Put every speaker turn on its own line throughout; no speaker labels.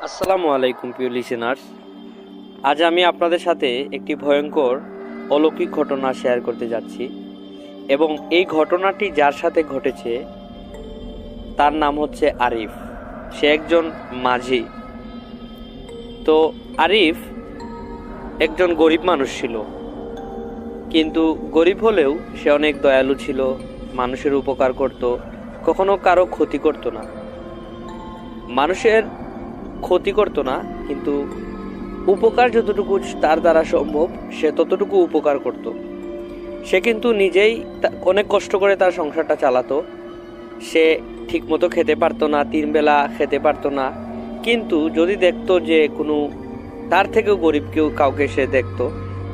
আসসালামু আলাইকুম প্রিয় লিসেনার্স। আজ আমি আপনাদের সাথে একটি ভয়ঙ্কর অলৌকিক ঘটনা শেয়ার করতে যাচ্ছি এবং এই ঘটনাটি যার সাথে ঘটেছে তার নাম হচ্ছে আরিফ। সে একজন মাঝি। তো আরিফ একজন গরিব মানুষ ছিল, কিন্তু গরিব হলেও সে অনেক দয়ালু ছিল, মানুষের উপকার করত, কখনো কারো ক্ষতি করত না। মানুষের ক্ষতি করতো না, কিন্তু উপকার যতটুকু তার দ্বারা সম্ভব সে ততটুকু উপকার করত। সে কিন্তু নিজেই অনেক কষ্ট করে তার সংসারটা চালাতো। সে ঠিকমতো খেতে পারতো না, 3 বেলা খেতে পারতো না, কিন্তু যদি দেখতো যে কোনো তার থেকেও গরিব কাউকে সে দেখতো,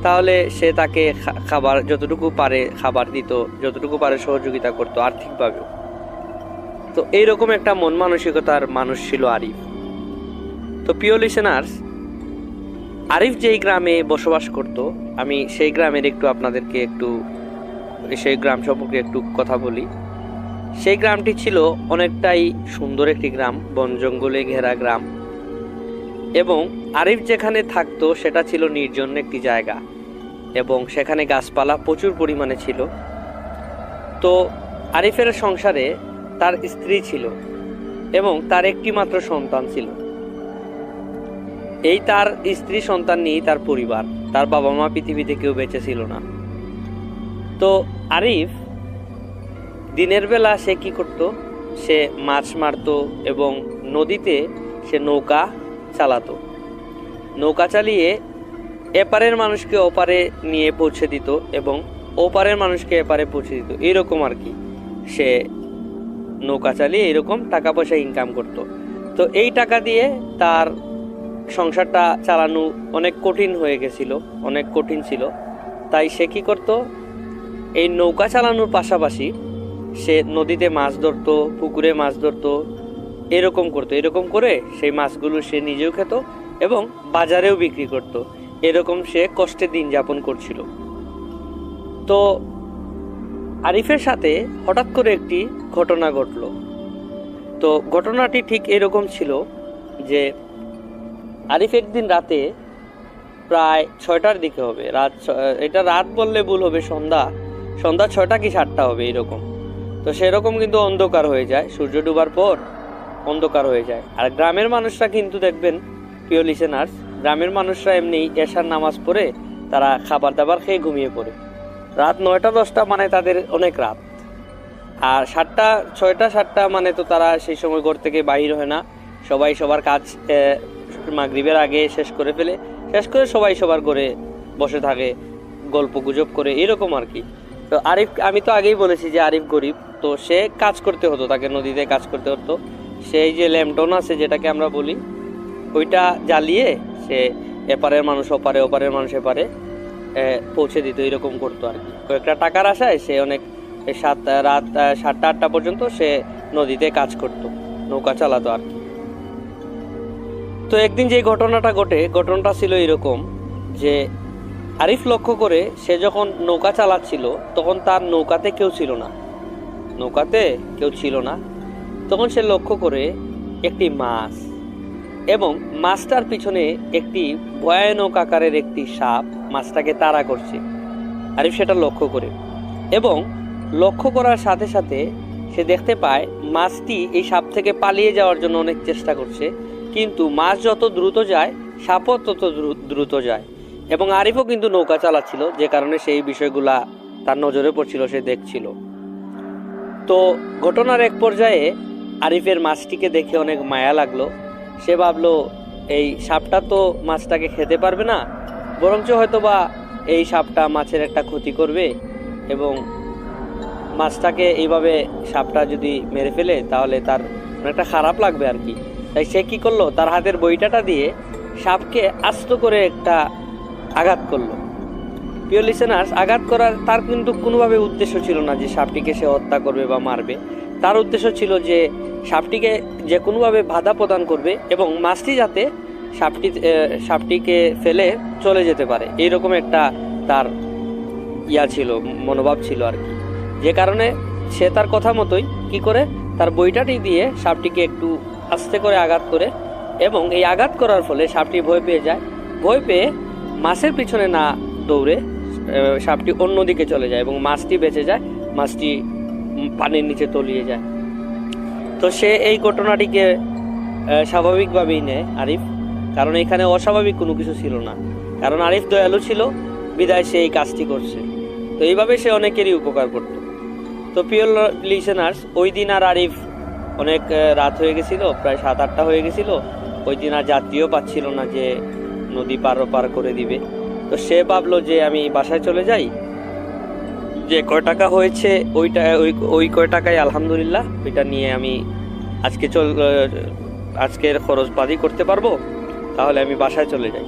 তাহলে সে তাকে খাবার যতটুকু পারে খাবার দিত, যতটুকু পারে সহযোগিতা করতো আর্থিকভাবেও। তো এইরকম একটা মন মানসিকতার মানুষ ছিল আরিফ। তো প্রিয় লিসেনার্স, আরিফ যেই গ্রামে বসবাস করত, আমি সেই গ্রামের আপনাদেরকে সেই গ্রাম সম্পর্কে একটু কথা বলি। সেই গ্রামটি ছিল অনেকটাই সুন্দর একটি গ্রাম, বন জঙ্গলে ঘেরা গ্রাম, এবং আরিফ যেখানে থাকতো সেটা ছিল নির্জন একটি জায়গা এবং সেখানে গাছপালা প্রচুর পরিমাণে ছিল। তো আরিফের সংসারে তার স্ত্রী ছিল এবং তার একটি মাত্র সন্তান ছিল। এই তার স্ত্রী সন্তান নিয়েই তার পরিবার, তার বাবা মা পৃথিবীতে কেউ বেঁচে ছিল না। তো আরিফ দিনের বেলা সে কি করত, সে মাছ মারতো এবং নদীতে সে নৌকা চালাতো। নৌকা চালিয়ে এপারের মানুষকে ওপারে নিয়ে পৌঁছে দিত এবং ওপারের মানুষকে এপারে পৌঁছে দিত, এইরকম আর কি। সে নৌকা চালিয়ে এরকম টাকা পয়সা ইনকাম করত। তো এই টাকা দিয়ে তার সংসারটা চালানো অনেক কঠিন হয়ে গেছিল, অনেক কঠিন ছিল। তাই সে কি করত, এই নৌকা চালানোর পাশাপাশি সে নদীতে মাছ ধরতো, পুকুরে মাছ ধরতো, এরকম করতো। এরকম করে সেই মাছগুলো সে নিজেও খেত এবং বাজারেও বিক্রি করত। এরকম সে কষ্টে দিন যাপন করছিল। তো আরিফের সাথে হঠাৎ করে একটি ঘটনা ঘটল। তো ঘটনাটি ঠিক এরকম ছিল যে আরিফ একদিন রাতে প্রায় 6টার দিকে হবে, এটা রাত বললে ভুল হবে, সন্ধ্যা 6টা কি 7টা হবে এরকম। তো সেরকম কিন্তু অন্ধকার হয়ে যায়, সূর্য ডুবার পর অন্ধকার হয়ে যায়। আর গ্রামের মানুষরা কিন্তু দেখবেন প্রিয় লিসেনার্স, গ্রামের মানুষরা এমনি এশার নামাজ পড়ে তারা খাবার দাবার খেয়ে ঘুমিয়ে পড়ে। রাত 9টা 10টা মানে তাদের অনেক রাত। আর 6টা 7টা মানে তো তারা সেই সময় ঘর থেকে বাহির হয় না, সবাই সবার কাজ মাগরিবের আগে শেষ করে ফেলে, শেষ করে সবাই সবার ঘরে বসে থাকে, গল্প গুজব করে, এরকম আর কি। তো আরিফ, আমি তো আগেই বলেছি যে আরিফ গরিব, তো সে কাজ করতে হতো, তাকে নদীতে কাজ করতে হতো। সেই যে ল্যাম্পটন আছে যেটাকে আমরা বলি, ওইটা জ্বালিয়ে সে এপারের মানুষ ওপারে, ওপারের মানুষ এপারে পৌঁছে দিত, এরকম করতো আর কি। কয়েকটা টাকার আশায় সে অনেক রাত 7টা 8টা পর্যন্ত সে নদীতে কাজ করত, নৌকা চালাতো আর কি। তো একদিন যে ঘটনাটা ঘটনাটা ছিল এরকম যে আরিফ লক্ষ্য করে সে যখন নৌকা চালাচ্ছিল তখন তার নৌকাতে কেউ ছিল না। তখন সে লক্ষ্য করে একটি মাছ এবং মাছটার পিছনে একটি ভয়ানক আকারের একটি সাপ মাছটাকে তাড়া করছে। আরিফ সেটা লক্ষ্য করে এবং লক্ষ্য করার সাথে সাথে সে দেখতে পায় মাছটি এই সাপ থেকে পালিয়ে যাওয়ার জন্য অনেক চেষ্টা করছে, কিন্তু মাছ যত দ্রুত যায় সাপও তত দ্রুত যায়। এবং আরিফও কিন্তু নৌকা চালাচ্ছিল, যে কারণে সেই বিষয়গুলা তার নজরে পড়ছিল, সে দেখছিল। তো ঘটনার এক পর্যায়ে আরিফের মাছটিকে দেখে অনেক মায়া লাগলো। সে ভাবলো এই সাপটা তো মাছটাকে খেতে পারবে না, বরঞ্চ হয়তোবা এই সাপটা মাছের একটা ক্ষতি করবে এবং মাছটাকে এইভাবে সাপটা যদি মেরে ফেলে তাহলে তার অনেকটা খারাপ লাগবে আর কি। তাই সে কি করলো, তার হাতের বইটাটা দিয়ে সাপকে আস্ত করে একটা আঘাত করলো। প্রিয় লিসেনার্স, আঘাত করার তার কিন্তু কোনোভাবে উদ্দেশ্য ছিল না যে সাপটিকে সে হত্যা করবে বা মারবে। তার উদ্দেশ্য ছিল যে সাপটিকে যে কোনোভাবে বাধা প্রদান করবে এবং মাছটি যাতে সাপটিকে ফেলে চলে যেতে পারে, এইরকম একটা তার ছিল, মনোভাব ছিল আর কি। যে কারণে সে তার কথা মতোই কি করে তার বইটাটি দিয়ে সাপটিকে একটু আস্তে করে আঘাত করে এবং এই আঘাত করার ফলে সাপটি ভয় পেয়ে যায়। ভয় পেয়ে মাছের পিছনে না দৌড়ে সাপটি অন্যদিকে চলে যায় এবং মাছটি বেঁচে যায়, মাছটি পানির নিচে তলিয়ে যায়। তো সে এই ঘটনাটিকে স্বাভাবিকভাবেই নেয় আরিফ, কারণ এখানে অস্বাভাবিক কোনো কিছু ছিল না, কারণ আরিফ দয়ালু ছিল বিদায় সে এই কাজটি করছে। তো এইভাবে সে অনেকেরই উপকার করত। তো প্রিয় লিসেনার্স, ওই দিন আর আরিফ অনেক রাত হয়ে গেছিল, প্রায় 7-8টা হয়ে গেছিল। ওই দিন আর যাত্রীও পাচ্ছিল না যে নদী পার করে দিবে। তো সে ভাবলো যে আমি বাসায় চলে যাই, যে কয় টাকা হয়েছে ওই কয় টাকায় আলহামদুলিল্লাহ ওইটা নিয়ে আমি আজকের খরচপাতি করতে পারবো, তাহলে আমি বাসায় চলে যাই।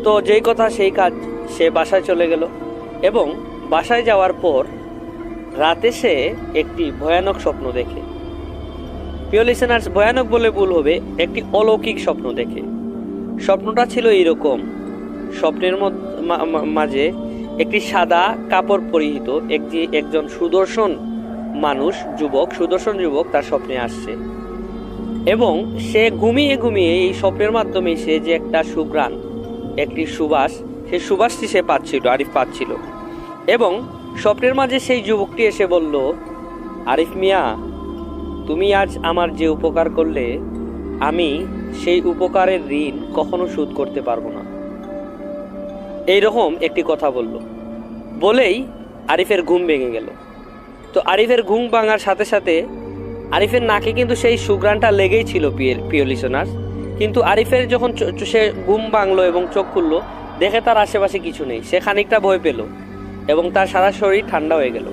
তো যেই কথা সেই কাজ, সে বাসায় চলে গেল এবং বাসায় যাওয়ার পর রাতে সে একটি ভয়ানক স্বপ্ন দেখে। প্রিয় লিসেনার্স, ভয়ানক বলে ভুল হবে, একটি অলৌকিক স্বপ্ন দেখে। স্বপ্নটা ছিল এইরকম, স্বপ্নের মাঝে একটি সাদা কাপড় পরিহিত একজন সুদর্শন যুবক তার স্বপ্নে আসছে এবং সে ঘুমিয়ে এই স্বপ্নের মাধ্যমে সে যে একটা সুঘ্রাণ, একটি সুবাস, সেই সুবাসটি আরিফ পাচ্ছিল। এবং স্বপ্নের মাঝে সেই যুবকটি এসে বলল, আরিফ মিয়া, তুমি আজ আমার যে উপকার করলে, আমি সেই উপকারের ঋণ কখনো শোধ করতে পারবো না। এইরকম একটি কথা বলেই আরিফের ঘুম ভেঙে গেল। তো আরিফের ঘুম ভাঙার সাথে সাথে আরিফের নাকে কিন্তু সেই সুঘ্রাণটা লেগেই ছিল প্রিয় লিসেনার্স। কিন্তু আরিফের যখন সে ঘুম ভাঙলো এবং চোখ খুললো, দেখে তার আশেপাশে কিছু নেই। সে খানিকটা ভয় পেল এবং তার সারা শরীর ঠান্ডা হয়ে গেল।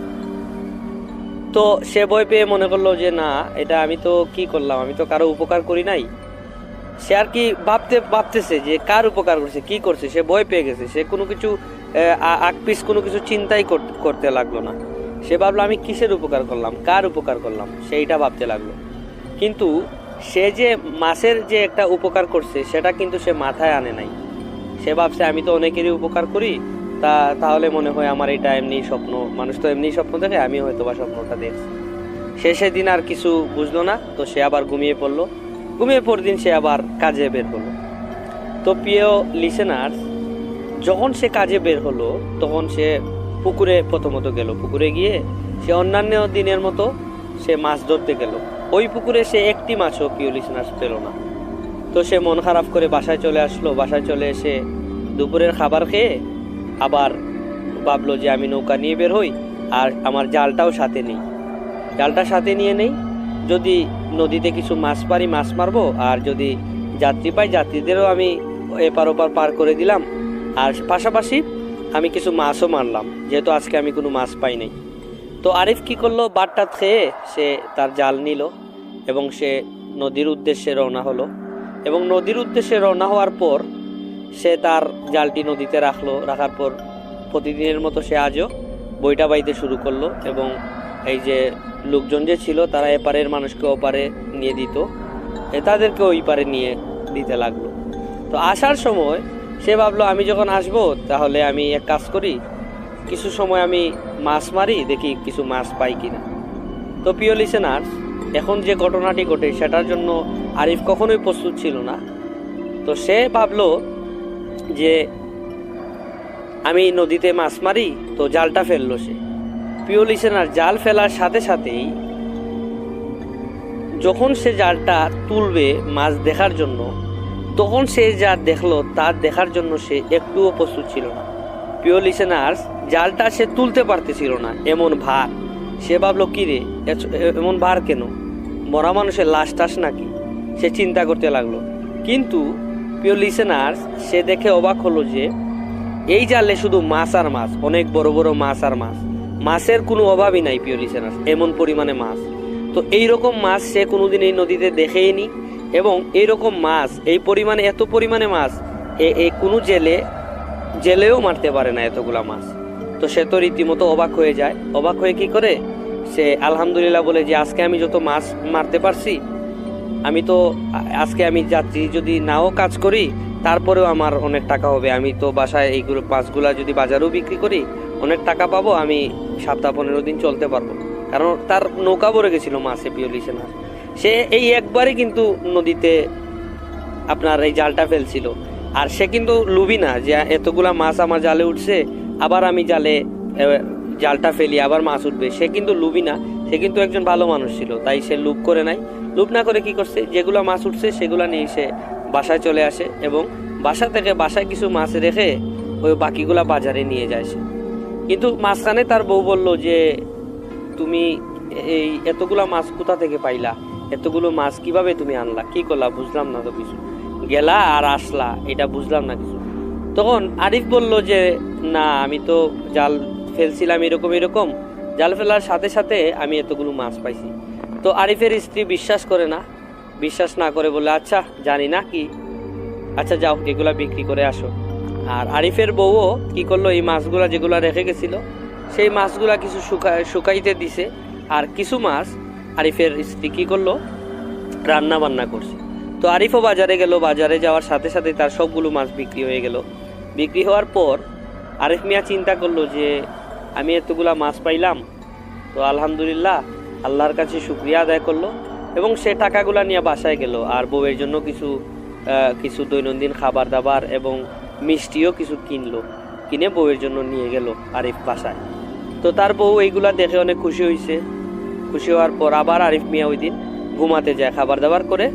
তো সে ভয় পেয়ে মনে করলো যে না, এটা আমি তো কি করলাম, আমি তো কারো উপকার করি নাই। সে আর কি ভাবতেছে যে কার উপকার করছে, কি করছে। সে ভয় পেয়ে গেছে, সে কোনো কিছু কোনো কিছু চিন্তাই করতে লাগলো না। সে ভাবলো আমি কিসের উপকার করলাম, কার উপকার করলাম, সেইটা ভাবতে লাগলো। কিন্তু সে যে মাছের যে একটা উপকার করছে সেটা কিন্তু সে মাথায় আনে নাই। সে ভাবছে আমি তো অনেকেরই উপকার করি, তাহলে মনে হয় আমার এটা এমনি স্বপ্ন, মানুষ তো এমনি স্বপ্ন দেখে, আমি হয়তো বা স্বপ্নটা দেখছি। সেদিন আর কিছু বুঝলো না। তো সে আবার ঘুমিয়ে পড়লো। ঘুমিয়ে পরদিন সে আবার কাজে বের হলো। তো প্রিয় লিসেনার্স, যখন সে কাজে বের হলো তখন সে পুকুরে প্রথমত গেল। পুকুরে গিয়ে সে অন্যান্য দিনের মতো সে মাছ ধরতে গেল। ওই পুকুরে সে একটি মাছও প্রিয় লিসেনার্স পেল না। তো সে মন খারাপ করে বাসায় চলে আসলো। বাসায় চলে এসে দুপুরের খাবার খেয়ে আবার ভাবলো যে আমি নৌকা নিয়ে বের হই, আর আমার জালটাও সাথে নেই, জালটা সাথে নিয়ে নেই। যদি নদীতে কিছু মাছ পারি মাছ মারবো, আর যদি যাত্রী পাই যাত্রীদেরও আমি এপার ওপার পার করে দিলাম, আর পাশাপাশি আমি কিছু মাছও মারলাম, যেহেতু আজকে আমি কোনো মাছ পাই নাই। তো আরিফ কি করলো, বাটটা খেয়ে সে তার জাল নিল এবং সে নদীর উদ্দেশ্যে রওনা হলো। এবং নদীর উদ্দেশ্যে রওনা হওয়ার পর সে তার জালটি নদীতে রাখার পর প্রতিদিনের মতো সে আজও বইটা বাইতে শুরু করলো। এবং এই যে লোকজন যে ছিল তারা এপারের মানুষকে ওপারে নিয়ে দিত, তাদেরকে ওই পারে নিয়ে দিতে লাগলো। তো আসার সময় সে ভাবলো আমি যখন আসবো তাহলে আমি এক কাজ করি, কিছু সময় আমি মাছ মারি, দেখি কিছু মাছ পাই কিনা। তো প্রিয় লিসেনার্স, এখন যে ঘটনাটি ঘটে সেটার জন্য আরিফ কখনোই প্রস্তুত ছিল না। তো সে ভাবলো যে আমি নদীতে মাছ মারি, তো জালটা ফেললো সে। প্রিয় লিসেনার, জাল ফেলার সাথে সাথেই যখন সে জালটা তুলবে মাছ দেখার জন্য, তখন সে যা দেখলো তার দেখার জন্য সে একটুও প্রস্তুত ছিল না। প্রিয় লিসেনার্স, জালটা সে তুলতে পারতেছিল না, এমন ভার। সে ভাবলো কি রে, এমন ভার কেন, মরা মানুষের লাশ টাশ নাকি, সে চিন্তা করতে লাগলো। কিন্তু প্রিয় লিসেনার্স, সে দেখে অবাক হলো যে এই জালে শুধু মাছ আর মাছ, অনেক বড় বড় মাছ আর মাছ, মাছের কোনো অভাবই নাই প্রিয় লিসেনার্স, এমন পরিমাণে মাছ। তো এইরকম মাছ সে কোনোদিন এই নদীতে দেখেইনি, এবং এইরকম মাছ, এই পরিমাণে, এত পরিমাণে মাছ কোনো জেলেও মারতে পারে না এতগুলা মাছ। তো সে তো রীতিমতো অবাক হয়ে যায়। অবাক হয়ে কি করে, সে আলহামদুলিল্লাহ বলে যে আজকে আমি যত মাছ মারতে পারছি, আমি তো আজকে আমি যাত্রী যদি নাও কাজ করি তারপরেও আমার অনেক টাকা হবে, আমি তো বাসায় এইগুলো মাছগুলা যদি বাজারেও বিক্রি করি অনেক টাকা পাবো, আমি সপ্তাহ 15 দিন চলতে পারবো। কারণ তার নৌকা ভরে গেছিল মাছে প্রিয় লিসেনার। সে এই একবারই কিন্তু নদীতে আপনার এই জালটা ফেলছিল। আর সে কিন্তু লুবি না যে এতগুলা মাছ আমার জালে উঠছে, আবার আমি জালে জালটা ফেলি আবার মাছ উঠবে। সে কিন্তু লুবি না, সে কিন্তু একজন ভালো মানুষ ছিল, তাই সে লুপ করে নাই। লুপ না করে কি করছে, যেগুলা মাছ উঠছে সেগুলা নিয়ে সে বাসায় চলে আসে এবং বাসা থেকে বাসায় কিছু মাছ রেখে ওই বাকিগুলা বাজারে নিয়ে যায় সে। কিন্তু মাঝখানে তার বউ বলল যে তুমি এই এতগুলা মাছ কোথা থেকে পাইলা, এতগুলো মাছ কিভাবে তুমি আনলা, কি করলা, বুঝলাম না তো কিছু, গেলা আর আসলা, এটা বুঝলাম না কিছু। তখন আরিফ বলল যে না, আমি তো জাল ফেলছিলাম এরকম এরকম, জাল ফেলার সাথে সাথে আমি এতগুলো মাছ পাইছি। তো আরিফের স্ত্রী বিশ্বাস করে না, বিশ্বাস না করে বলে আচ্ছা জানি না কি, আচ্ছা যাও এগুলা বিক্রি করে আসো। আর আরিফের বউও কি করলো, এই মাছগুলা যেগুলা রেখে গেছিল সেই মাছগুলা কিছু শুকাইতে দিছে, আর কিছু মাছ আরিফের স্ত্রী কি করলো, রান্না বান্না করছে। তো আরিফও বাজারে গেল, বাজারে যাওয়ার সাথে সাথে তার সবগুলো মাছ বিক্রি হয়ে গেল। বিক্রি হওয়ার পর আরিফ মিয়া চিন্তা করলো যে আমি এতগুলা মাছ পাইলাম, তো আলহামদুলিল্লাহ, আল্লাহর কাছে শুকরিয়া আদায় করলো এবং সে টাকাগুলা নিয়ে বাসায় গেল। আর বউয়ের জন্য কিছু দৈনন্দিন খাবার দাবার এবং মিষ্টিও কিছু কিনে বউয়ের জন্য নিয়ে গেল আরিফ বাসায়। তো তার বউ এইগুলা দেখে অনেক খুশি হয়েছে। খুশি হওয়ার পর আবার আরিফ মিয়া ওই দিন ঘুমাতে যায়, খাবার দাবার করে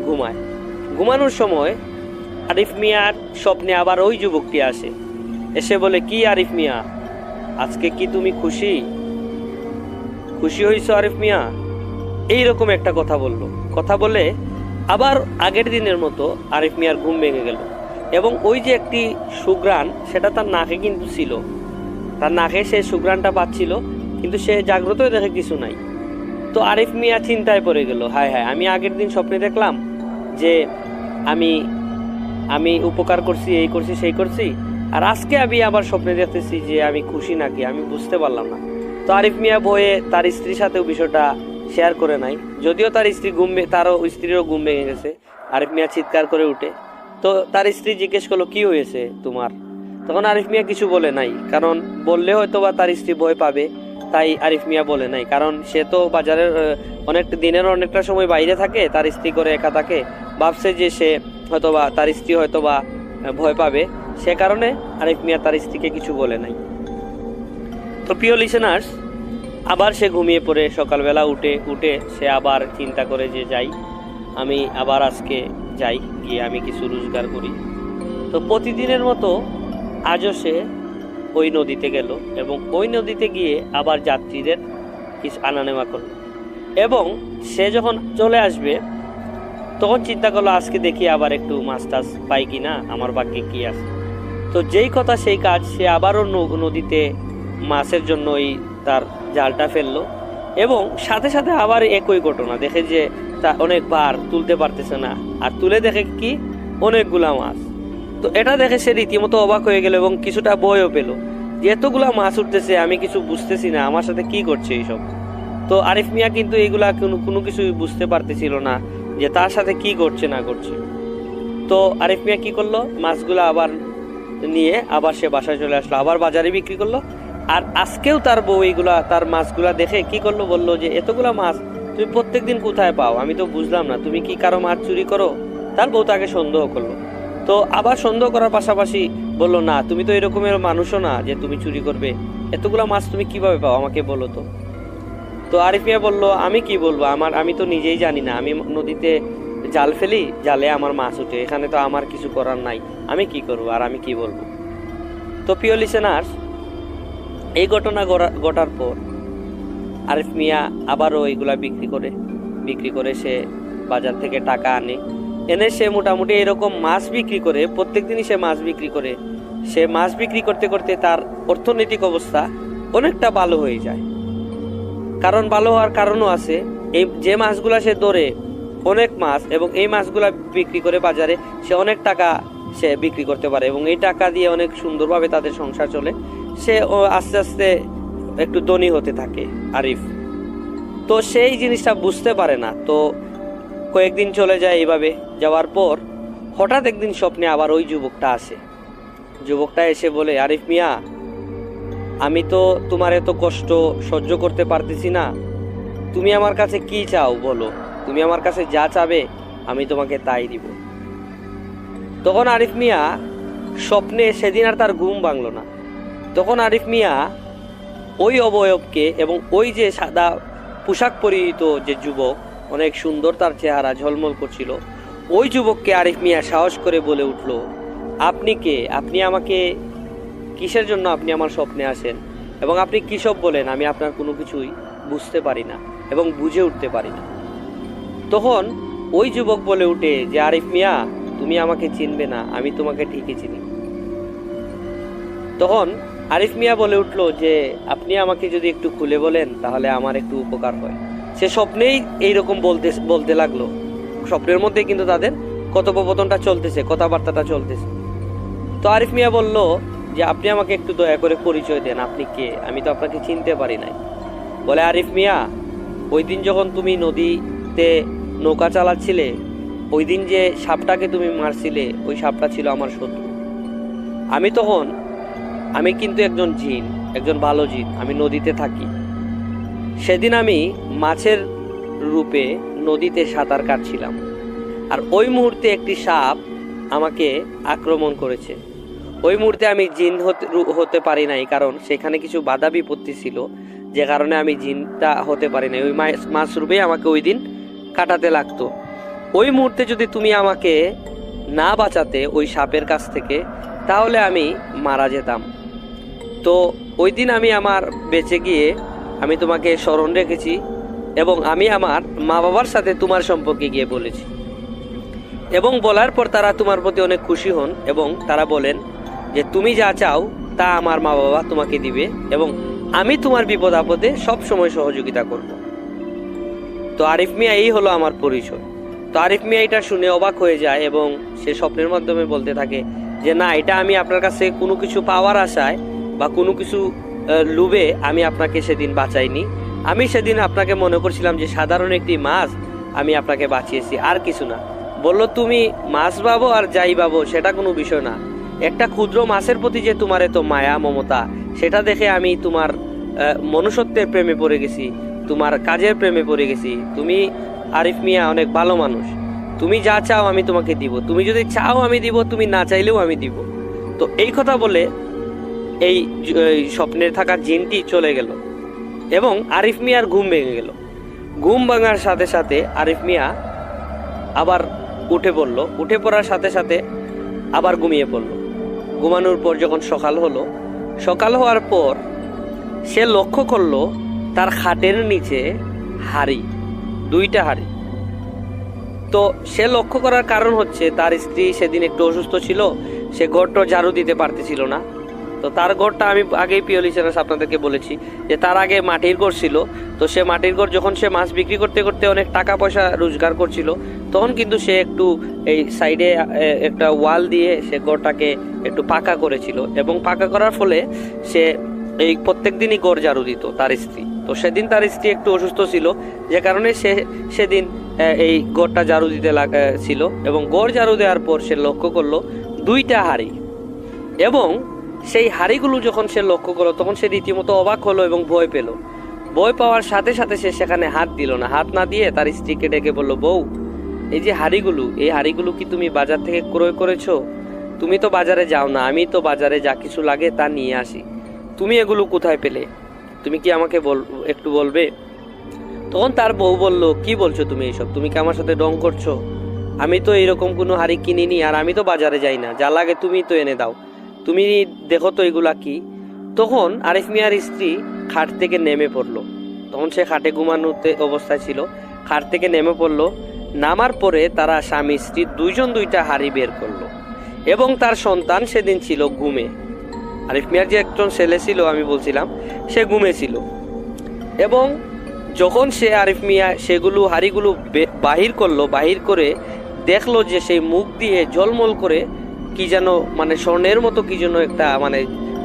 ঘুমায়। ঘুমানোর সময় আরিফ মিয়ার স্বপ্নে আবার ওই যুবকটি আসে, এসে বলে কি আরিফ মিয়া, আজকে কি তুমি খুশি হয়েছো আরিফ মিয়া, এইরকম একটা কথা বললো। কথা বলে আবার আগের দিনের মতো আরিফ মিয়ার ঘুম ভেঙে গেল এবং ওই যে একটি সুঘ্রাণ, সেটা তার নাকে কিন্তু ছিল, তার নাকে সে সুঘ্রাণটা পাচ্ছিল, কিন্তু সে জাগ্রত দেখে কিছু নাই। তো আরিফ মিয়া চিন্তায় পড়ে গেল, হায় হায়, আমি আগের দিন স্বপ্নে দেখলাম যে আমি উপকার করছি, এই করছি সেই করছি, আর আজকে আমি আবার স্বপ্নে দেখতেছি যে আমি খুশি নাকি, আমি বুঝতে পারলাম না। তো আরিফ মিয়া ভয়ে তার স্ত্রীর সাথেও বিষয়টা শেয়ার করে নাই, যদিও তার স্ত্রীরও ঘুম ভেঙে গেছে। আরিফ মিয়া চিৎকার করে উঠে। তো তার স্ত্রী জিজ্ঞেস করলো কি হয়েছে তোমার। তখন আরিফ মিয়া কিছু বলে নাই, কারণ বললে হয়তো বা তার স্ত্রী ভয় পাবে, তাই আরিফ মিয়া বলে নাই। কারণ সে তো বাজারের অনেকটা সময় বাইরে থাকে, তার স্ত্রী করে একা থাকে, ভাবছে যে সে হয়তোবা তার স্ত্রী হয়তোবা ভয় পাবে, সে কারণে আরিফ মিয়া তার স্ত্রীকে কিছু বলে নাই। তো প্রিয় লিসেনার্স, আবার সে ঘুমিয়ে পড়ে সকালবেলা উঠে সে আবার চিন্তা করে যে যাই, আমি আবার আজকে যাই, গিয়ে আমি কিছু রোজগার করি। তো প্রতিদিনের মতো আজও সে ওই নদীতে গেল এবং ওই নদীতে গিয়ে আবার যাত্রীদের কিছু আনা নেওয়া করল। এবং সে যখন চলে আসবে তখন চিন্তা করলো আজকে দেখি আবার একটু মাছ টাছ পাই কিনা, আমার ভাগ্যে কি আছে। তো যেই কথা সেই কাজ, সে আবারও নদীতে মাছের জন্য তার জালটা ফেললো এবং সাথে সাথে আবার একই ঘটনা, দেখে যে তা অনেক বার তুলতে পারতেছে না, আর তুলে দেখে কি অনেকগুলা মাছ। তো এটা দেখে সে রীতিমতো অবাক হয়ে গেল এবং কিছুটা ভয়ও পেল যে এতগুলা মাছ উঠতেছে, আমি কিছু বুঝতেছি না, আমার সাথে কি করছে এইসব। তো আরিফ মিয়া কিন্তু এইগুলা কোনো কিছুই বুঝতে পারতেছিল না যে তার সাথে কি করছে না করছে। তো আরিফ মিয়া কি করলো, মাছগুলা আবার নিয়ে আবার সে বাসায় চলে আসলো, আবার বাজারে বিক্রি করলো। আর আজকেও তার বউ তার মাছগুলা দেখে কি করলো, বললো যে এতগুলা মাছ তুমি প্রত্যেকদিন কোথায় পাও, আমি তো বুঝলাম না, তুমি কি কারো মাছ চুরি করো। তার বউ তাকে সন্দেহ করলো। তো আবার সন্দেহ করার পাশাপাশি বললো না, তুমি তো এরকমের মানুষও না যে তুমি চুরি করবে, এতগুলা মাছ তুমি কিভাবে পাও আমাকে বলো তো। তো আরিফ মিয়া বললো আমি কি বলবো, আমি তো নিজেই জানি না, আমি নদীতে জাল ফেলি, জালে আমার মাছ উঠে, এখানে তো আমার কিছু করার নাই, আমি কি করবো আর আমি কি বলবো। তো প্রিয় লিসেনার্স, এই ঘটনা ঘটার পর আরিফ মিয়া আবারও এইগুলা বিক্রি করে সে বাজার থেকে টাকা এনে সে মোটামুটি এরকম মাছ বিক্রি করে, প্রত্যেকদিনই সে মাছ বিক্রি করে। সে মাছ বিক্রি করতে করতে তার অর্থনৈতিক অবস্থা অনেকটা ভালো হয়ে যায়। কারণ ভালো হওয়ার কারণও আছে, এই যে মাছগুলা সে ধরে অনেক মাছ, এবং এই মাছগুলা বিক্রি করে বাজারে সে অনেক টাকা সে বিক্রি করতে পারে এবং এই টাকা দিয়ে অনেক সুন্দরভাবে তাদের সংসার চলে। সে আস্তে আস্তে একটু ধনী হতে থাকে আরিফ। তো সেই জিনিসটা বুঝতে পারে না। তো কয়েকদিন চলে যায়, এইভাবে যাওয়ার পর হঠাৎ একদিন স্বপ্নে আবার ওই যুবকটা আসে। যুবকটা এসে বলে, আরিফ মিয়া, আমি তো তোমার এত কষ্ট সহ্য করতে পারতেছি না, তুমি আমার কাছে কি চাও বলো, তুমি আমার কাছে যা চাবে আমি তোমাকে তাই দিব। তখন আরিফ মিয়া স্বপ্নে সেদিন আর তার ঘুম ভাঙল না। তখন আরিফ মিয়া ওই অবয়বকে এবং ওই যে সাদা পোশাক পরিহিত যে যুবক, অনেক সুন্দর তার চেহারা, ঝলমল করছিল, ওই যুবককে আরিফ মিয়া সাহস করে বলে উঠল, আপনি কে? আপনি আমাকে কিসের জন্য আপনি আমার স্বপ্নে আসেন এবং আপনি কী সব বলেন? আমি আপনার কোনো কিছুই বুঝতে পারি না এবং বুঝে উঠতে পারি না। তখন ওই যুবক বলে উঠে যে, আরিফ মিয়া, তুমি আমাকে চিনবে না, আমি তোমাকে ঠিকই চিনি। তখন আরিফ মিয়া বলে উঠল যে, আপনি আমাকে যদি একটু খুলে বলেন তাহলে আমার একটু উপকার হয়। সে স্বপ্নেই এইরকম বলতে লাগলো। স্বপ্নের মধ্যে কিন্তু তাদের কথোপকথনটা চলতেছে, কথাবার্তাটা চলতেছে। তো আরিফ মিয়া বলল যে, আপনি আমাকে একটু দয়া করে পরিচয় দেন, আপনি কে? আমি তো আপনাকে চিনতে পারি নাই। বলে, আরিফ মিয়া, ওই দিন যখন তুমি নদীতে নৌকা চালাচ্ছিলে, ওই দিন যে সাপটাকে তুমি মারছিলে, ওই সাপটা ছিল আমার শত্রু। আমি কিন্তু একজন জিন, একজন ভালো জিন, আমি নদীতে থাকি। সেদিন আমি মাছের রূপে নদীতে সাঁতার কাটছিলাম, আর ওই মুহূর্তে একটি সাপ আমাকে আক্রমণ করেছে। ওই মুহূর্তে আমি জিন হতে পারি নাই, কারণ সেখানে কিছু বাধা বিপত্তি ছিল, যে কারণে আমি জিনটা হতে পারি নাই। ওই মাছ রূপেই আমাকে ওই দিন কাটাতে লাগতো। ওই মুহূর্তে যদি তুমি আমাকে না বাঁচাতে ওই সাপের কাছ থেকে, তাহলে আমি মারা যেতাম। তো ওই দিন আমি আমার বেঁচে গিয়ে আমি তোমাকে স্মরণ রেখেছি এবং আমি আমার মা বাবার সাথে তোমার সম্পর্কে গিয়ে বলেছি, এবং বলার পর তারা তোমার প্রতি অনেক খুশি হন এবং তারা বলেন যে তুমি যা চাও তা আমার মা বাবা তোমাকে দিবে এবং আমি তোমার বিপদ আপদে সব সময় সহযোগিতা করব। তো আরিফ মিয়া, এই হলো আমার পরিচয়। তো আরিফ মিয়া এটা শুনে অবাক হয়ে যায় এবং সে স্বপ্নের মাধ্যমে বলতে থাকে যে, না, এটা আমি আপনার কাছে কোনো কিছু পাওয়ার আশায় বা কোনো কিছু লোভে আমি আপনাকে সেদিন বাঁচাইনি। আমি সেদিন আপনাকে মনে করছিলাম যে সাধারণ একটি মাছ, আমি আপনাকে বাঁচিয়েছি, আর কিছু না। বললো, তুমি মাছ পাবো আর যাই পাবো সেটা কোনো বিষয় না, একটা ক্ষুদ্র মাছের প্রতি যে তোমার এত মায়া মমতা, সেটা দেখে আমি তোমার মনুষ্যত্বের প্রেমে পড়ে গেছি, তোমার কাজের প্রেমে পড়ে গেছি। তুমি আরিফ মিয়া অনেক ভালো মানুষ, তুমি যা চাও আমি তোমাকে দিব, তুমি যদি চাও আমি দিব, তুমি না চাইলেও আমি দিব। তো এই কথা বলে এই স্বপ্নের থাকা জিনটি চলে গেল এবং আরিফ মিয়ার ঘুম ভেঙে গেল। ঘুম ভাঙার সাথে সাথে আরিফ মিয়া আবার উঠে পড়ল, উঠে পড়ার সাথে সাথে আবার ঘুমিয়ে পড়ল। ঘুমানোর পর যখন সকাল হওয়ার পর সে লক্ষ্য করলো তার খাটের নিচে হাড়ি, দুইটা হাড়ি। তো সে লক্ষ্য করার কারণ হচ্ছে তার স্ত্রী সেদিন একটু অসুস্থ ছিল, সে ঘরটা ঝাড়ু দিতে পারতেছিল না। তো তার ঘরটা আমি আগেই পিওলি চ্যানেল আপনাদেরকে বলেছি যে তার আগে মাটির ঘর ছিল। তো সে মাটির ঘর যখন সে মাছ বিক্রি করতে করতে অনেক টাকা পয়সা রোজগার করছিল, তখন কিন্তু সে একটু এই সাইডে একটা ওয়াল দিয়ে সে ঘরটাকে একটু পাকা করেছিল এবং পাকা করার ফলে সে এই প্রত্যেক দিনই ঘর ঝাড়ু দিত তার স্ত্রী। তো সেদিন তার স্ত্রী একটু অসুস্থ ছিল, যে কারণে সে সেদিন এই ঘরটা ঝাড়ু দিতে ছিল এবং ঘর ঝাড়ু দেওয়ার পর সে লক্ষ্য করলো দুইটা হাড়ি, এবং সেই হাড়িগুলো যখন সে লক্ষ্য করলো তখন সে রীতিমতো অবাক হলো এবং ভয় পেল। ভয় পাওয়ার সাথে সাথে সে সেখানে হাত দিল না, হাত না দিয়ে তার স্ত্রীকে ডেকে বলল, বউ, এই যে হাড়িগুলো, এই হাড়িগুলো কি তুমি বাজার থেকে ক্রয় করেছো? তুমি তো বাজারে যাও না, আমি তো বাজারে যা কিছু লাগে তা নিয়ে আসি, তুমি এগুলো কোথায় পেলে? তুমি কি আমাকে একটু বলবে? তখন তার বউ বলল, কি বলছো তুমি এইসব? তুমি কি আমার সাথে ডং করছো? আমি তো এরকম কোনো হাড়ি কিনিনি, আর আমি তো বাজারে যাই না, যা লাগে তুমি তো এনে দাও, তুমি দেখো তো এগুলা কি। তখন আরিফ মিয়ার স্ত্রী খাট থেকে নেমে পড়লো। তখন সে খাটে ঘুমানোতে অবস্থায় ছিল, খাট থেকে নেমে পড়লো। নামার পরে তারা স্বামী স্ত্রী দুইজন দুইটা হাড়ি বের করলো এবং তার সন্তান সেদিন ছিল ঘুমে। আরিফ মিয়ার যে একজন ছেলে ছিল আমি বলছিলাম, সে ঘুমে ছিল। এবং যখন সে আরিফ মিয়া সেগুলো হাড়িগুলো বাহির করলো, বাহির করে দেখলো যে সেই মুখ দিয়ে ঝলমল করে কি যেন, মানে স্বর্ণের মতো কি যেন একটা, মানে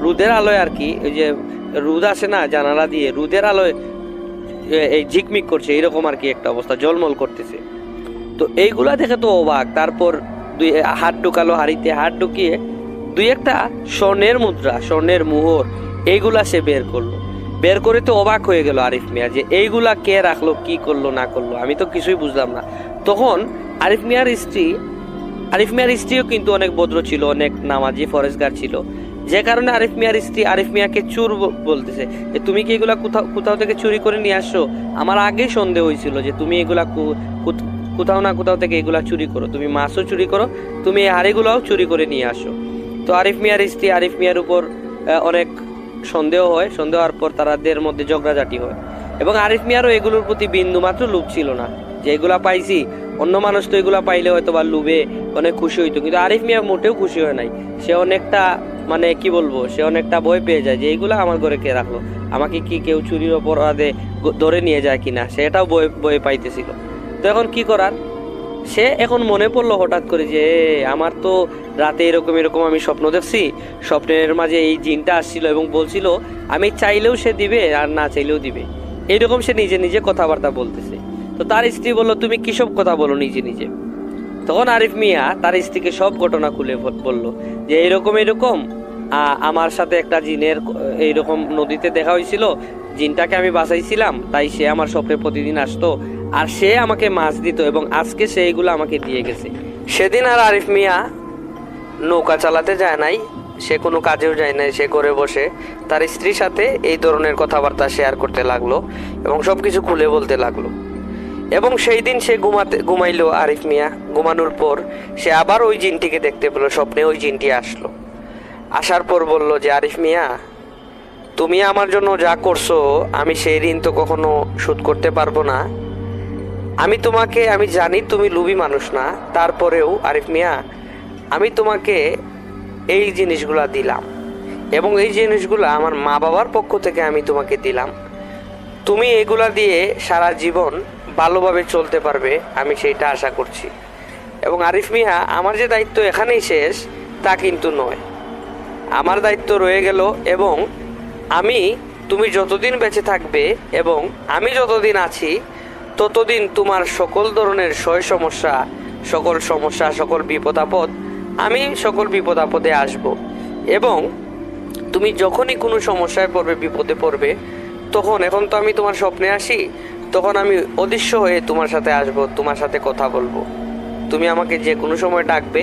রোদের আলোয় আর কি, ওই যে রোদ আসে না জানালা দিয়ে, রোদের আলোয় এই ঝিকমিক করছে, এইরকম আর কি একটা অবস্থা, ঝলমল করতেছে। তো এইগুলা দেখে তো অবাক। তারপর দুই হাত ঢুকালো হাড়িতে, হাত ঢুকিয়ে দুই একটা স্বর্ণের মুদ্রা, স্বর্ণের মোহর, এইগুলা সে বের করলো। বের করে তো অবাক হয়ে গেল আরিফ মিয়া যে এইগুলা কে রাখলো, কি করলো না করলো, আমি তো কিছুই বুঝলাম না। তখন আরিফ মিয়ার স্ত্রী আরিফ মিয়ার স্ত্রীও কিন্তু অনেক ভদ্র ছিল, অনেক নামাজি ফরেজগার ছিল, যে কারণে আরিফ মিয়ার স্ত্রী আরিফ মিয়াকে চোর বলতেছে যে তুমি কি এগুলা কোথাও থেকে চুরি করে নিয়ে আসছো। আমার আগেই সন্দেহ হয়েছিল যে তুমি এগুলা কোথাও না কোথাও থেকে এগুলা চুরি করো, তুমি মাছও চুরি করো, তুমি এই হাড়িগুলাও চুরি করে নিয়ে আসো। তো আরিফ মিয়ার স্ত্রী আরিফ মিয়ার উপর অনেক সন্দেহ হয়, সন্দেহ হওয়ার পর তাদের মধ্যে ঝগড়াঝাটি হয়। এবং আরিফ মিয়ারও এগুলোর প্রতি বিন্দু মাত্র লোভ ছিল না, যে এগুলা পাইছি, অন্য মানুষ তো এগুলা পাইলে হয়তো বা লোভে অনেক খুশি হইতো, কিন্তু আরিফ মিয়া মোটেও খুশি হয় নাই। সে অনেকটা মানে কি বলবো, সে অনেকটা ভয় পেয়ে যায় যে এইগুলা আমার ঘরে কে রাখলো, আমাকে কি কেউ চুরির অপরাধে ধরে নিয়ে যায় কিনা, সেটাও ভয় পাইতেছিল। তো এখন কি করার, সে এখন মনে পড়লো হঠাৎ করে যে আমার তো রাতে এরকম এরকম আমি স্বপ্ন দেখছি, স্বপ্নের মাঝে এই জিনটা আসছিল এবং বলছিল আমি চাইলেও সে দিবে আর না চাইলেও দিবে, এইরকম সে নিজে নিজে কথাবার্তা বলতেছে। তো তার স্ত্রী বলল তুমি কি সব কথা বলো নিজে নিজে। তখন আরিফ মিয়া তার স্ত্রীকে সব ঘটনা খুলে বলল যে এরকম এরকম আমার সাথে একটা জিনের এইরকম নদীতে দেখা হয়েছিল, জিনটাকে আমি বাঁচাইছিলাম, তাই সে আমার স্বপ্নে প্রতিদিন আসতো আর সে আমাকে মাছ দিত এবং আজকে সে এইগুলো আমাকে দিয়ে গেছে। সেদিন আর আরিফ মিয়া নৌকা চালাতে যায় নাই, সে কোনো কাজেও যায় নাই, সে করে বসে তার স্ত্রীর সাথে এই ধরনের কথাবার্তা শেয়ার করতে লাগলো এবং সবকিছু খুলে বলতে লাগলো। এবং সেই দিন সে ঘুমাইলো আরিফ মিয়া। ঘুমানোর পর সে আবার ওই জিনটিকে দেখতে পেল, স্বপ্নে ওই জিনটি আসলো। আসার পর বলল যে আরিফ মিয়া, তুমি আমার জন্য যা করছো আমি সেই ঋণ তো কখনো শোধ করতে পারবো না। আমি জানি তুমি লোভী মানুষ না, তারপরেও আরিফ মিয়া আমি তোমাকে এই জিনিসগুলা দিলাম এবং এই জিনিসগুলা আমার মা বাবার পক্ষ থেকে আমি তোমাকে দিলাম, তুমি এগুলা দিয়ে সারা জীবন ভালোভাবে চলতে পারবে, আমি সেইটা আশা করছি। এবং আরিফ মিয়া আমার যে দায়িত্ব এখানেই শেষ তা কিন্তু নয়, আমার দায়িত্ব রয়ে গেল এবং তুমি যতদিন বেঁচে থাকবে এবং আমি যতদিন আছি ততদিন তোমার সকল ধরনের সমস্যা সকল বিপদ আপদ, আমি সকল বিপদ আপদে আসব। এবং তুমি যখনই কোনো সমস্যায় পড়বে, বিপদে পড়বে, তখন এখন তো আমি তোমার স্বপ্নে আসি, তখন আমি অদৃশ্য হয়ে তোমার সাথে আসব, তোমার সাথে কথা বলবো, তুমি আমাকে যে কোনো সময় ডাকবে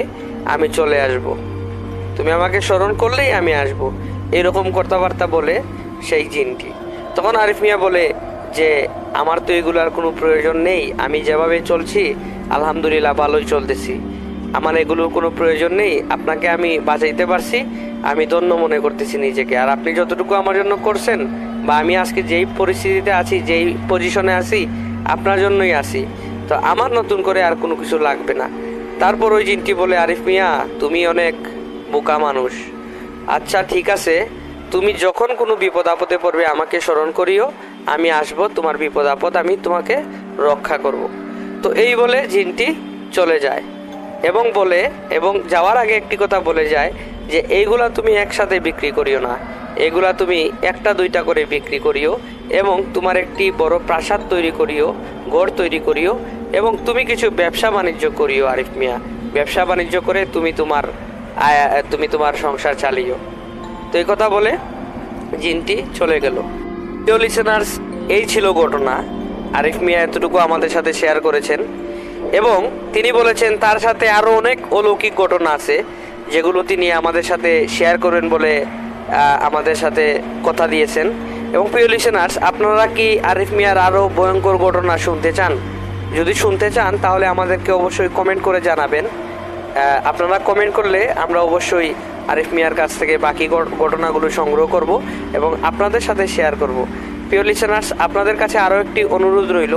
আমি চলে আসব, তুমি আমাকে স্মরণ করলেই আমি আসব, এরকম কথাবার্তা বলে সেই জিনটি। তখন আরিফ মিয়া বলে যে আমার তো এগুলার কোনো প্রয়োজন নেই, আমি যেভাবে চলছি আলহামদুলিল্লাহ ভালোই চলতেছি, আমার এগুলোর কোনো প্রয়োজন নেই, আপনাকে আমি বাঁচাইতে পারছি, আমি ধন্য মনে করতেছি নিজেকে, আর আপনি যতটুকু আমার জন্য করছেন বা আমি আজকে যেই পরিস্থিতিতে আছি, যেই পজিশনে আছি, আপনার জন্যই আছি, তো আমার নতুন করে আর কোনো কিছু লাগবে না। তারপর ওই জিনটি বলে আরিফ মিয়া তুমি অনেক বোকা মানুষ, আচ্ছা ঠিক আছে, তুমি যখন কোনো বিপদ আপদে পড়বে আমাকে স্মরণ করিও, আমি আসব, তোমার বিপদ আপদ আমি তোমাকে রক্ষা করব। তো এই বলে জিনটি চলে যায় এবং যাওয়ার আগে একটি কথা বলে যায় যে এইগুলা তুমি একসাথে বিক্রি করিও না, এগুলা তুমি একটা দুইটা করে বিক্রি করিও এবং তোমার একটি বড় প্রাসাদ তৈরি করিও, ঘর তৈরি করিও এবং তুমি কিছু ব্যবসা বাণিজ্য করিও আরিফ মিয়া, ব্যবসা বাণিজ্য করে তুমি তোমার সংসার চালিও। তো এই কথা বলে জিনটি চলে গেল। প্রিয় লিসেনার্স, এই ছিল ঘটনা। আরিফ মিয়া এতটুকু আমাদের সাথে শেয়ার করেছেন এবং তিনি বলেছেন তার সাথে আরও অনেক অলৌকিক ঘটনা আছে যেগুলো তিনি আমাদের সাথে শেয়ার করবেন বলে আমাদের সাথে কথা দিয়েছেন। এবং প্রিয় লিসেনার্স, আপনারা কি আরিফ মিয়ার আরও ভয়ঙ্কর ঘটনা শুনতে চান? যদি শুনতে চান তাহলে আমাদেরকে অবশ্যই কমেন্ট করে জানাবেন। আপনারা কমেন্ট করলে আমরা অবশ্যই আরিফ মিয়ার কাছ থেকে বাকি ঘটনাগুলো সংগ্রহ করব এবং আপনাদের সাথে শেয়ার করব। প্রিয় লিসেনার্স, আপনাদের কাছে আরও একটি অনুরোধ রইল,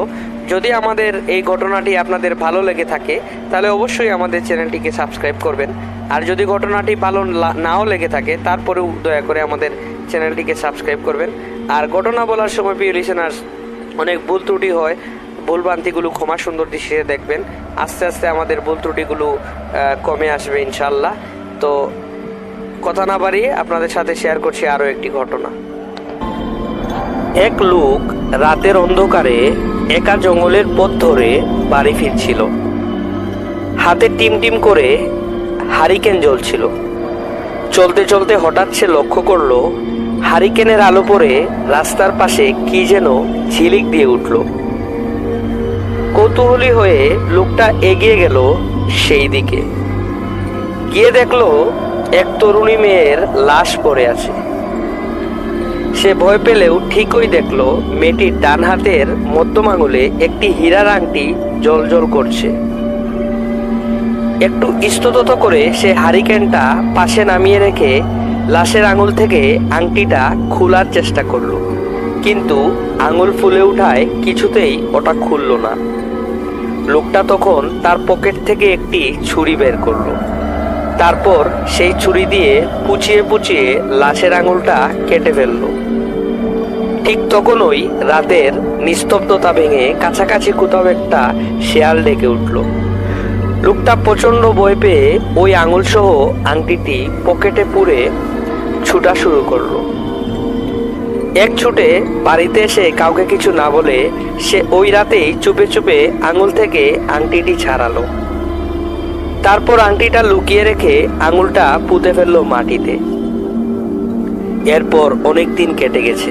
যদি আমাদের এই ঘটনাটি আপনাদের ভালো লেগে থাকে তাহলে অবশ্যই আমাদের চ্যানেলটিকে সাবস্ক্রাইব করবেন, আর যদি ঘটনাটি ভালো নাও লেগে থাকে তারপরেও দয়া করে আমাদের চ্যানেলটিকে সাবস্ক্রাইব করবেন। আর ঘটনা বলার সময় প্রিয় লিসেনার্স অনেক ভুল ত্রুটি হয়, ভুলভ্রান্তিগুলো ক্ষমা সুন্দর দৃষ্টিতে দেখবেন, আস্তে আস্তে আমাদের ভুল ত্রুটিগুলো কমে আসবে ইনশাল্লাহ। তো কথা না বাড়িয়ে আপনাদের সাথে শেয়ার করছি আরও একটি ঘটনা। এক লোক রাতের অন্ধকারে একা জঙ্গলের পথ ধরে বাড়ি ফিরছিল। হাতে টিম করে হারিকেন জ্বলছিল। চলতে চলতে হঠাৎ সে লক্ষ্য করলো হারিকেনের আলো পড়ে রাস্তার পাশে কি যেন ঝিলিক দিয়ে উঠল। কৌতূহলী হয়ে লোকটা এগিয়ে গেল সেই দিকে। গিয়ে দেখলো এক তরুণী মেয়ের লাশ পড়ে আছে। সে ভয় পেলেও ঠিকই দেখলো মেয়েটির ডান হাতের মধ্যম আঙুলে একটি হীরার আংটি জ্বলজ্বল করছে। একটু ইস্তত করে সে হারিকেনটা পাশে নামিয়ে রেখে লাশের আঙুল থেকে আংটিটা খোলার চেষ্টা করলো, কিন্তু আঙুল ফুলে উঠায় কিছুতেই ওটা খুলল না। লোকটা তখন তার পকেট থেকে একটি ছুরি বের করলো। তারপর সেই ছুরি দিয়ে পুচিয়ে পুচিয়ে লাশের আঙুলটা কেটে ফেললো। ঠিক তখনই রাতের নিস্তব্ধতা ভেঙে কাছাকাছি কোথাও একটা শেয়াল ডেকে উঠল। লোকটা প্রচন্ড ভয় পেয়ে ওই আঙুল সহ আংটিটি পকেটে পুরে ছুটা শুরু করলো। এক ছুটে বাড়িতে এসে কাউকে কিছু না বলে সে ওই রাতেই চুপে চুপে আঙুল থেকে আংটিটি ছাড়ালো। তারপর আংটিটা লুকিয়ে রেখে আঙুলটা পুঁতে ফেললো মাটিতে। এরপর অনেক দিন কেটে গেছে।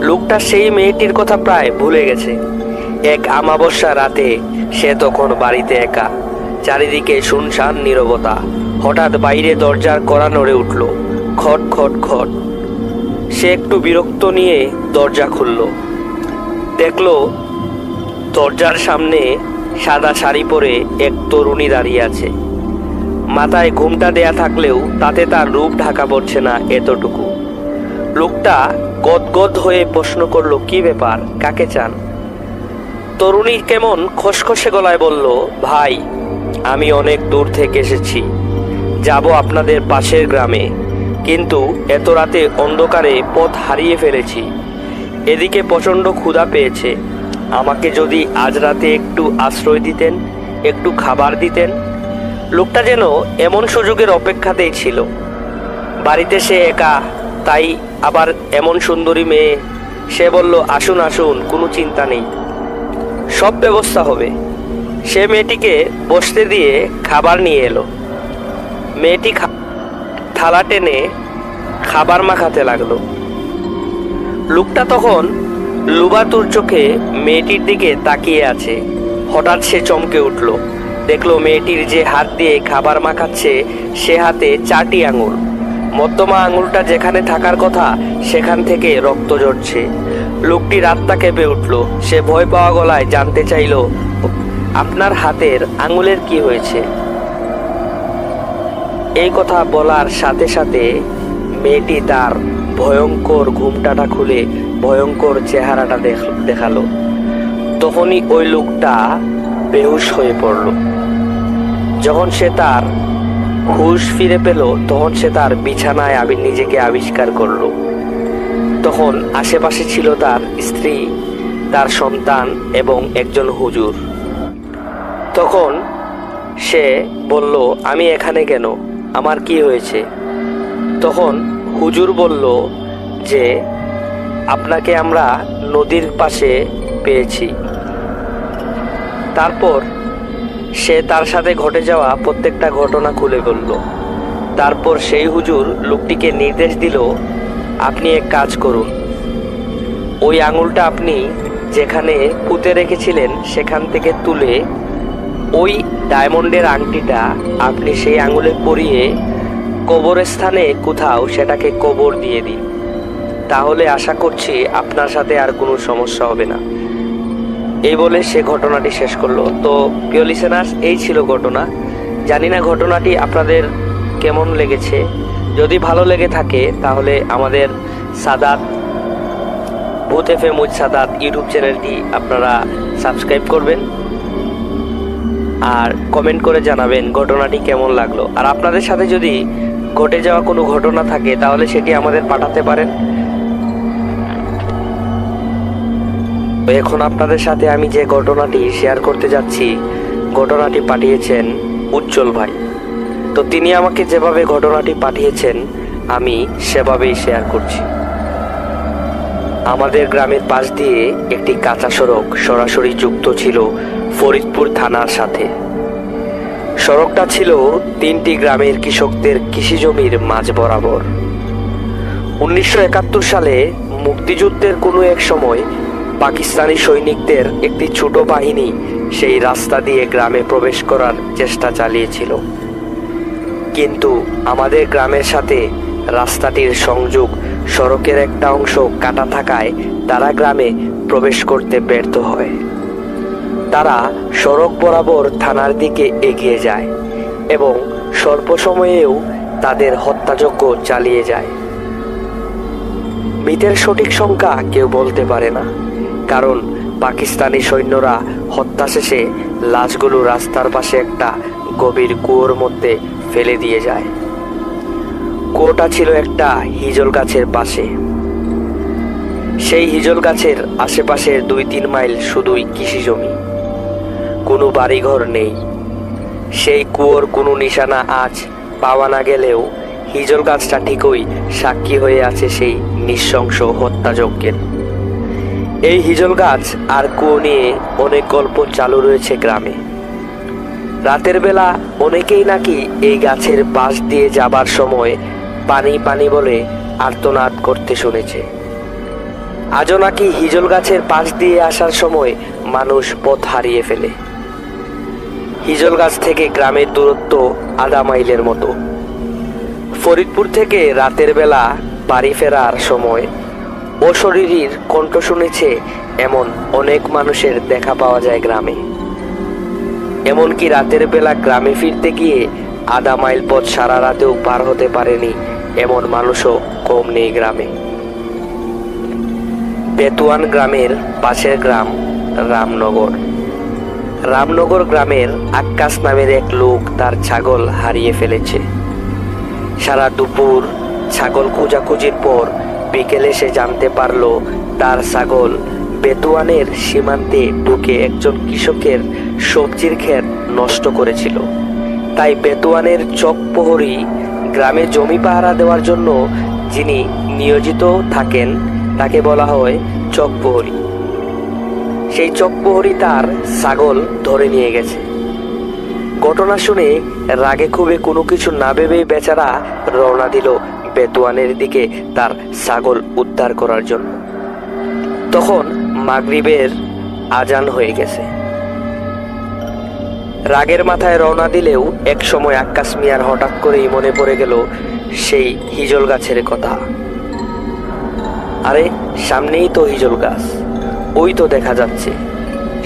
লোকটা সেই মেয়েটির কথা প্রায় ভুলে গেছে। এক আমাবস্যা রাতে সে তখন বাড়িতে একা, চারিদিকে শুনশান নীরবতা। হঠাৎ বাইরে দরজার কড়া নড়ে উঠল, খট খট খট। সে একটু বিরক্ত নিয়ে দরজা খুলল। দেখলো দরজার সামনে সাদা শাড়ি পরে এক তরুণী দাঁড়িয়ে আছে। মাথায় ঘুমটা দেয়া থাকলেও তাতে তার রূপ ঢাকা পড়ছে না এতটুকু। লোকটা গদগদ হয়ে প্রশ্ন করলো, কি ব্যাপার, কাকে চান? তরুণী কেমন খসখসে গলায় বলল, ভাই, আমি অনেক দূর থেকে এসেছি, যাব আপনাদের পাশের গ্রামে, কিন্তু এত রাতে অন্ধকারে পথ হারিয়ে ফেলেছি। এদিকে প্রচণ্ড ক্ষুধা পেয়েছে। আমাকে যদি আজ রাতে একটু আশ্রয় দিতেন, একটু খাবার দিতেন। লোকটা যেন এমন সুযোগের অপেক্ষাতেই ছিল। বাড়িতে সে একা, তাই আবার এমন সুন্দরী মেয়ে। সে বলল, আসুন আসুন, কোনো চিন্তা নেই, সব ব্যবস্থা হবে। সে মেয়েটিকে বসতে দিয়ে খাবার নিয়ে এলো। মেয়েটি থালা টেনে খাবার মাখাতে লাগলো। লোকটা তখন লুবাতুর চোখে মেয়েটির দিকে তাকিয়ে আছে। হঠাৎ সে চমকে উঠল। দেখলো মেয়েটির যে হাত দিয়ে খাবার মাখাচ্ছে সে হাতে 4টি আঙুল। মধ্যমা আঙুলটা যেখানে থাকার কথা সেখান থেকে রক্ত ঝরছে। লোকটির আত্মা কেঁপে উঠল। সে ভয় পাওয়া গলায় জানতে চাইল, আপনার হাতের আঙুলের কি হয়েছে? এই কথা বলার সাথে সাথে মেয়েটি তার ভয়ঙ্কর ঘুমটাটা খুলে ভয়ঙ্কর চেহারাটা দেখালো। তখনই ওই লোকটা বেহুশ হয়ে পড়ল। যখন সে তার হুঁশ ফিরে পেল তখন সে তার বিছানায় নিজেকে আবিষ্কার করলো। তখন আশেপাশে ছিল তার স্ত্রী, তার সন্তান এবং একজন হুজুর। তখন সে বলল, আমি এখানে কেন, আমার কি হয়েছে? তখন হুজুর বলল যে, আপনাকে আমরা নদীর পাশে পেয়েছি। তারপর সে তার সাথে ঘটে যাওয়া প্রত্যেকটা ঘটনা খুলে বলল। তারপর সেই হুজুর লোকটিকে নির্দেশ দিল, আপনি এক কাজ করুন, ওই আঙুলটা আপনি যেখানে পুঁতে রেখেছিলেন সেখান থেকে তুলে ওই ডায়মন্ডের আংটিটা আপনি সেই আঙুলে পরিয়ে কবরস্থানে কোথাও সেটাকে কবর দিয়ে দিন। তাহলে আশা করছি আপনার সাথে আর কোনো সমস্যা হবে না। এই বলে সে ঘটনাটি শেষ করলো। তো প্রিয় লিসেনার্স, এই ছিল ঘটনা। জানি না ঘটনাটি আপনাদের কেমন লেগেছে। যদি ভালো লেগে থাকে তাহলে আমাদের সাদাত ভূত এফএম উইথ সাদাত ইউটিউব চ্যানেলটি আপনারা সাবস্ক্রাইব করবেন আর কমেন্ট করে জানাবেন ঘটনাটি কেমন লাগলো। আর আপনাদের সাথে যদি ঘটে যাওয়া কোনো ঘটনা থাকে তাহলে সেটি আমাদের পাঠাতে পারেন। এখন আপনাদের সাথে আমি যে ঘটনাটি শেয়ার করতে যাচ্ছি, ঘটনাটি পাঠিয়েছেন উজ্জ্বল ভাই। তো তিনি আমাকে যেভাবে ঘটনাটি পাঠিয়েছেন আমি সেভাবেই শেয়ার করছি। আমাদের গ্রামের পাশ দিয়ে একটি কাঁচা সড়ক সরাসরি যুক্ত ছিল ফরিদপুর থানার সাথে। সড়কটা ছিল 3টি গ্রামের কৃষকদের কৃষি জমির মাঝ বরাবর। 1971 সালে মুক্তিযুদ্ধের কোনো এক সময় পাকিস্তানি সৈনিকদের একটি ছোট বাহিনী সেই রাস্তা দিয়ে গ্রামে প্রবেশ করার চেষ্টা চালিয়েছিল।
কিন্তু আমাদের গ্রামের সাথে রাস্তাটির সংযোগ সড়কের একটা অংশ কাটা থাকায় তারা গ্রামে প্রবেশ করতে ব্যর্থ হয়। তারা সড়ক বরাবর থানার দিকে এগিয়ে যায় এবং স্বল্প সময়েও তাদের হত্যাযজ্ঞ চালিয়ে যায়। মৃতের সঠিক সংখ্যা কেউ বলতে পারে না, কারণ পাকিস্তানি সৈন্যরা হত্যা শেষে লাশগুলো রাস্তার পাশে একটা গভীর কুয়োর মধ্যে ফেলে দিয়ে যায়। কুয়োটা ছিল একটা হিজল গাছের পাশে। সেই হিজল গাছের আশেপাশের 2-3 মাইল শুধুই কৃষি জমি, কোনো বাড়িঘর নেই। সেই কুয়োর কোনো নিশানা আজ পাওয়া না গেলেও হিজল গাছটা ঠিকই সাক্ষী হয়ে আছে সেই নৃশংস হত্যাযজ্ঞের। এই হিজল গাছ আর কুয়ো নিয়ে অনেক গল্প চালু রয়েছে গ্রামে। রাতের বেলা অনেকেই নাকি এই গাছের পাশ দিয়ে যাবার সময় পানি পানি বলে আর্তনাদ করতে শুনেছে। আজও নাকি হিজল গাছের পাশ দিয়ে আসার সময় মানুষ পথ হারিয়ে ফেলে। হিজল গাছ থেকে গ্রামের দূরত্ব আধা মাইলের মতো। ফরিদপুর থেকে রাতের বেলা বাড়ি ফেরার সময় অশরীরীর কণ্ঠ শুনেছে এমন অনেক মানুষের দেখা পাওয়া যায় গ্রামে। এমনকি রাতের বেলা গ্রামে ফিরতে গিয়ে আধা মাইল পথ সারা রাতেও পার হতে পারেনি এমন মানুষও কম নেই গ্রামে। বেতুয়ান গ্রামের পাশের গ্রাম রামনগর। রামনগর গ্রামের আক্কাস নামের এক লোক তার ছাগল হারিয়ে ফেলেছে। সারা দুপুর ছাগল খোঁজাখুঁজির পর বিকেলে সে জানতে পারল তার ছাগল বেতুয়ানের সীমান্তে ঢুকে একজন কৃষকের সবজির ক্ষেত নষ্ট করেছিল। তাই বেতুয়ানের চক প্রহরী গ্রামে জমি পাহারা দেওয়ার জন্য যিনি নিয়োজিত থাকেন তাকে বলা হয় চক প্রহরী। সেই চক প্রহরী তার ছাগল ধরে নিয়ে গেছে। ঘটনা শুনে রাগে ক্ষোভে কোনো কিছু না ভেবেই বেচারা রওনা দিল বেতুয়ানের দিকে তার ছাগল উদ্ধার করার জন্য। তখন মাগরিবের আজান হয়ে গেছে। রাগের মাথায় রওনা দিলেও এক সময় আক্কাস মিয়ার হঠাৎ করেই মনে পড়ে গেল সেই হিজল গাছের কথা। আরে সামনেই তো হিজল গাছ, ওই তো দেখা যাচ্ছে।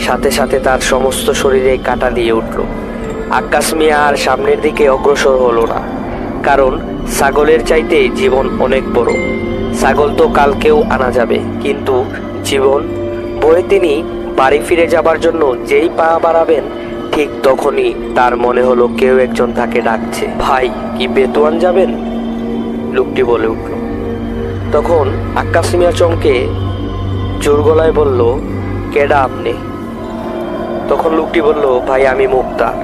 সাথে সাথে তার সমস্ত শরীরে কাঁটা দিয়ে উঠল। আক্কাস মিয়া আর সামনের দিকে অগ্রসর হলো না, কারণ ছাগলের চাইতে জীবন অনেক বড়। ছাগল তো কালকেও আনা যাবে, কিন্তু জীবন ভয়ে তিনি বাড়ি ফিরে যাবার জন্য যেই পা বাড়াবেন ঠিক তখনই তার মনে হলো কেউ একজন তাকে ডাকছে। ভাই, কি বেতুয়ান যাবেন? লোকটি বলে উঠল। তখন আক্কাস মিয়া চমকে জোর গলায় বলল, কেডা আপনি? তখন লোকটি বলল, ভাই আমি মুক্তার,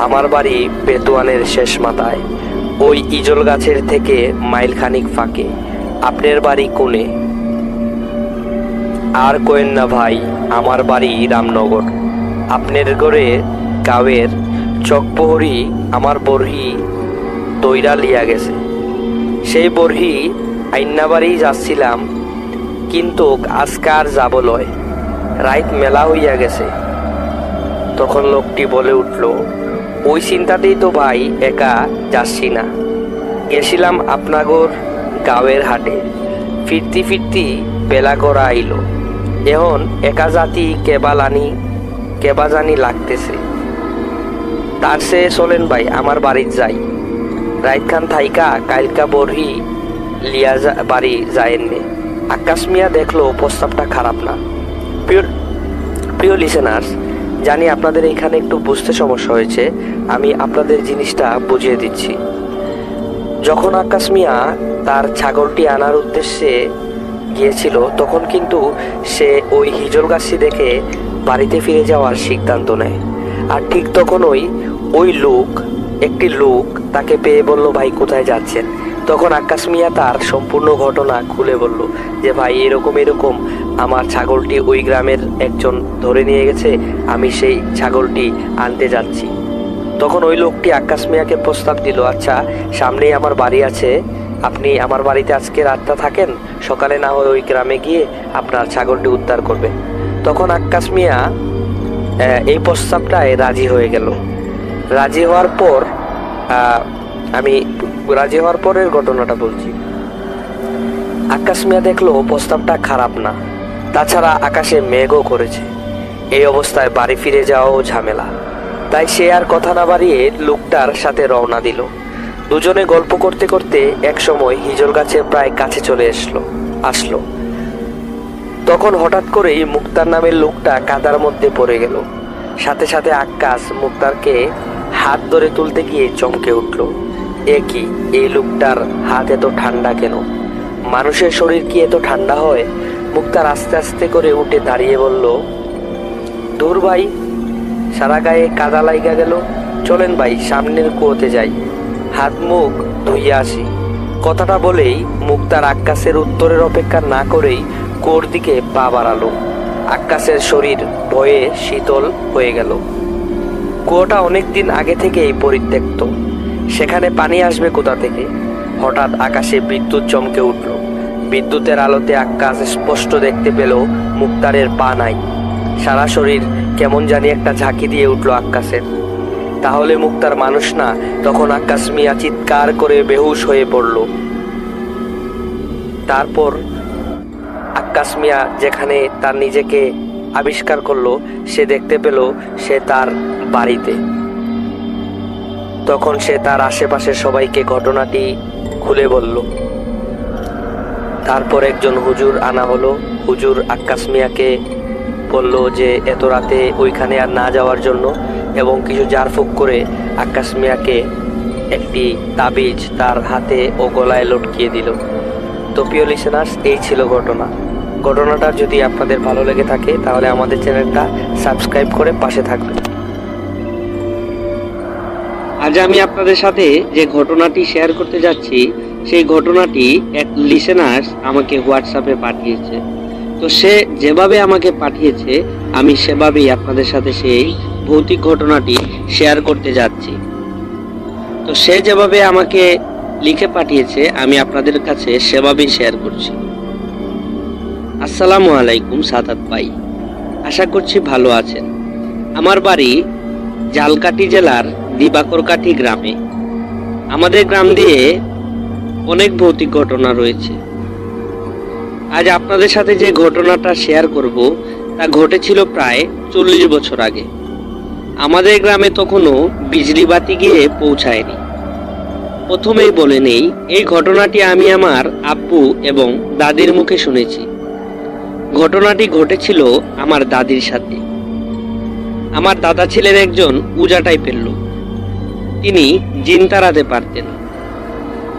আমার বাড়ি বেতুয়ানের শেষ মাথায়, ওই ইজল গাছের থেকে মাইল খানিক ফাঁকে। আপনার বাড়ি কোনে? আর কোয়েন না ভাই, আমার বাড়ি রামনগর। আপনার ঘরে গাঁয়ের চকপহরি আমার বরহি দইরা লিয়া গেছে। সেই বরহি আইন্না বাড়ি যাচ্ছিলাম, কিন্তু আজকে আর যাব লয়, রাইত মেলা হইয়া গেছে। তখন লোকটি বলে উঠল, ওই চিন্তাতেই তো ভাই একা যাচ্ছি না, গেছিলাম আপনাগর গাঁয়ের হাটে। ফিরতি ফিরতি বেলা করা আইল, এখন একা জাতি কেবা জানি লাগতেছে। তার সে চলেন ভাই আমার বাড়ির যাই, রাইতখান থাইকা কালকা বরহি লিয়া বাড়ি যায়েননি। আক্কাস মিয়া দেখলো প্রস্তাবটা খারাপ না। প্রিয় লিসেনার্স, জানি আপনাদের এখানে একটু বুঝতে সমস্যা হয়েছে, আমি আপনাদের জিনিসটা বুঝিয়ে দিচ্ছি। যখন আক্কাস মিয়া তার ছাগলটি আনার উদ্দেশ্যে গিয়েছিল, তখন কিন্তু সে ওই হিজল গাছটি দেখে বাড়িতে ফিরে যাওয়ার সিদ্ধান্ত নেয়। আর ঠিক তখনই একটি লোক তাকে পেয়ে বলল, ভাই কোথায় যাচ্ছেন? তখন আক্কাস মিয়া তার সম্পূর্ণ ঘটনা খুলে বলল যে, ভাই এরকম আমার ছাগলটি ওই গ্রামের একজন ধরে নিয়ে গেছে, আমি সেই ছাগলটি আনতে যাচ্ছি। তখন ওই লোকটি আক্কাস মিয়াকে প্রস্তাব দিল, আচ্ছা সামনেই আমার বাড়ি আছে, আপনি আমার বাড়িতে আজকে রাতটা থাকেন, সকালে না হয় ওই গ্রামে গিয়ে আপনার ছাগলটি উদ্ধার করবে। তখন আক্কাস মিয়া এই প্রস্তাবটায় রাজি হয়ে গেল। রাজি হওয়ার পর আমি রাজি হওয়ার পরের ঘটনাটা বলছি। আকাশ মিয়া দেখলো প্রস্তাবটা খারাপ না, তাছাড়া আকাশে মেঘও করেছে। এই অবস্থায় বাড়ি ফিরে যাওয়াও ঝামেলা, তাই সে আর কথা না বাড়িয়ে লোকটার সাথে রওনা দিল। দুজনে গল্প করতে করতে একসময় হিজল গাছের প্রায় কাছে চলে আসলো। তখন হঠাৎ করেই মুক্তার নামের লোকটা কাদার মধ্যে পড়ে গেল। সাথে সাথে আকাশ মুক্তারকে হাত ধরে তুলতে গিয়ে চমকে উঠল। কি, এই লোকটার হাত এত ঠান্ডা কেন? মানুষের শরীর কি এত ঠান্ডা হয়? মুক্তার আস্তে আস্তে করে উঠে দাঁড়িয়ে বলল, দূর ভাই, সারা গায়ে কাদা লাইগা গেল, চলেন ভাই সামনের কুয়োতে যাই, হাত মুখ ধুইয়া আসি। কথাটা বলেই মুক্তার আকাশের উত্তরের অপেক্ষা না করেই কুয়োর দিকে পা বাড়ালো। আকাশের শরীর ভয়ে শীতল হয়ে গেল। কুয়োটা অনেকদিন আগে থেকেই পরিত্যক্ত, সেখানে পানি আসবে কোথা থেকে? হঠাৎ আকাশে বিদ্যুৎ চমকে উঠল। বিদ্যুতের আলোতে আকাশ স্পষ্ট দেখতে পেল মুক্তারের পা নাই। সারা শরীর কেমন জানি একটা ঝাঁকি দিয়ে উঠল আকাশের। তাহলে মুক্তার মানুষ না? তখন আকাশ মিয়া চিৎকার করে বেহুশ হয়ে পড়ল। তারপর আকাশ মিয়া যেখানে তার নিজেকে আবিষ্কার করলো, সে দেখতে পেল সে তার বাড়িতে। তখন সে তার আশেপাশের সবাইকে ঘটনাটি খুলে বলল। তারপর একজন হুজুর আনা হলো। হুজুর আকাশ মিয়াকে বলল যে এত রাতে ওইখানে আর না যাওয়ার জন্য, এবং কিছু ঝাড়ফুঁক করে আকাশ মিয়াকে একটি তাবিজ তার হাতে ও গলায় লটকিয়ে দিল। তো প্রিয় লিসেনার্স, এই ছিল ঘটনাটা যদি আপনাদের ভালো লেগে থাকে তাহলে আমাদের চ্যানেলটা সাবস্ক্রাইব করে পাশে থাকবেন।
আজ আমি আপনাদের সাথে যে ঘটনাটি শেয়ার করতে যাচ্ছি, সেই ঘটনাটি এক লিসেনার্স আমাকে হোয়াটসঅ্যাপে পাঠিয়েছে। তো সে যেভাবে আমাকে পাঠিয়েছে আমি সেভাবেই আপনাদের সাথে সেই ভৌতিক ঘটনাটি শেয়ার করতে যাচ্ছি। তো সে যেভাবে আমাকে লিখে পাঠিয়েছে আমি আপনাদের কাছে সেভাবেই শেয়ার করছি। আসসালামু আলাইকুম সাদাত ভাই, আশা করছি ভালো আছেন। আমার বাড়ি জালকাঠি জেলার দিবাকরকাঠি গ্রামে। আমাদের গ্রাম দিয়ে অনেক ভৌতিক ঘটনা রয়েছে। আজ আপনাদের সাথে যে ঘটনাটা শেয়ার করব তা ঘটেছিল প্রায় 40 বছর আগে। আমাদের গ্রামে তখনও বিজলি বাতি গিয়ে পৌঁছায়নি। প্রথমেই বলে নেই, এই ঘটনাটি আমি আমার আব্বু এবং দাদির মুখে শুনেছি। ঘটনাটি ঘটেছিল আমার দাদির সাথে। আমার দাদা ছিলেন একজন উজা টাইপের লোক। তিনি জিন তাড়াতে পারতেন।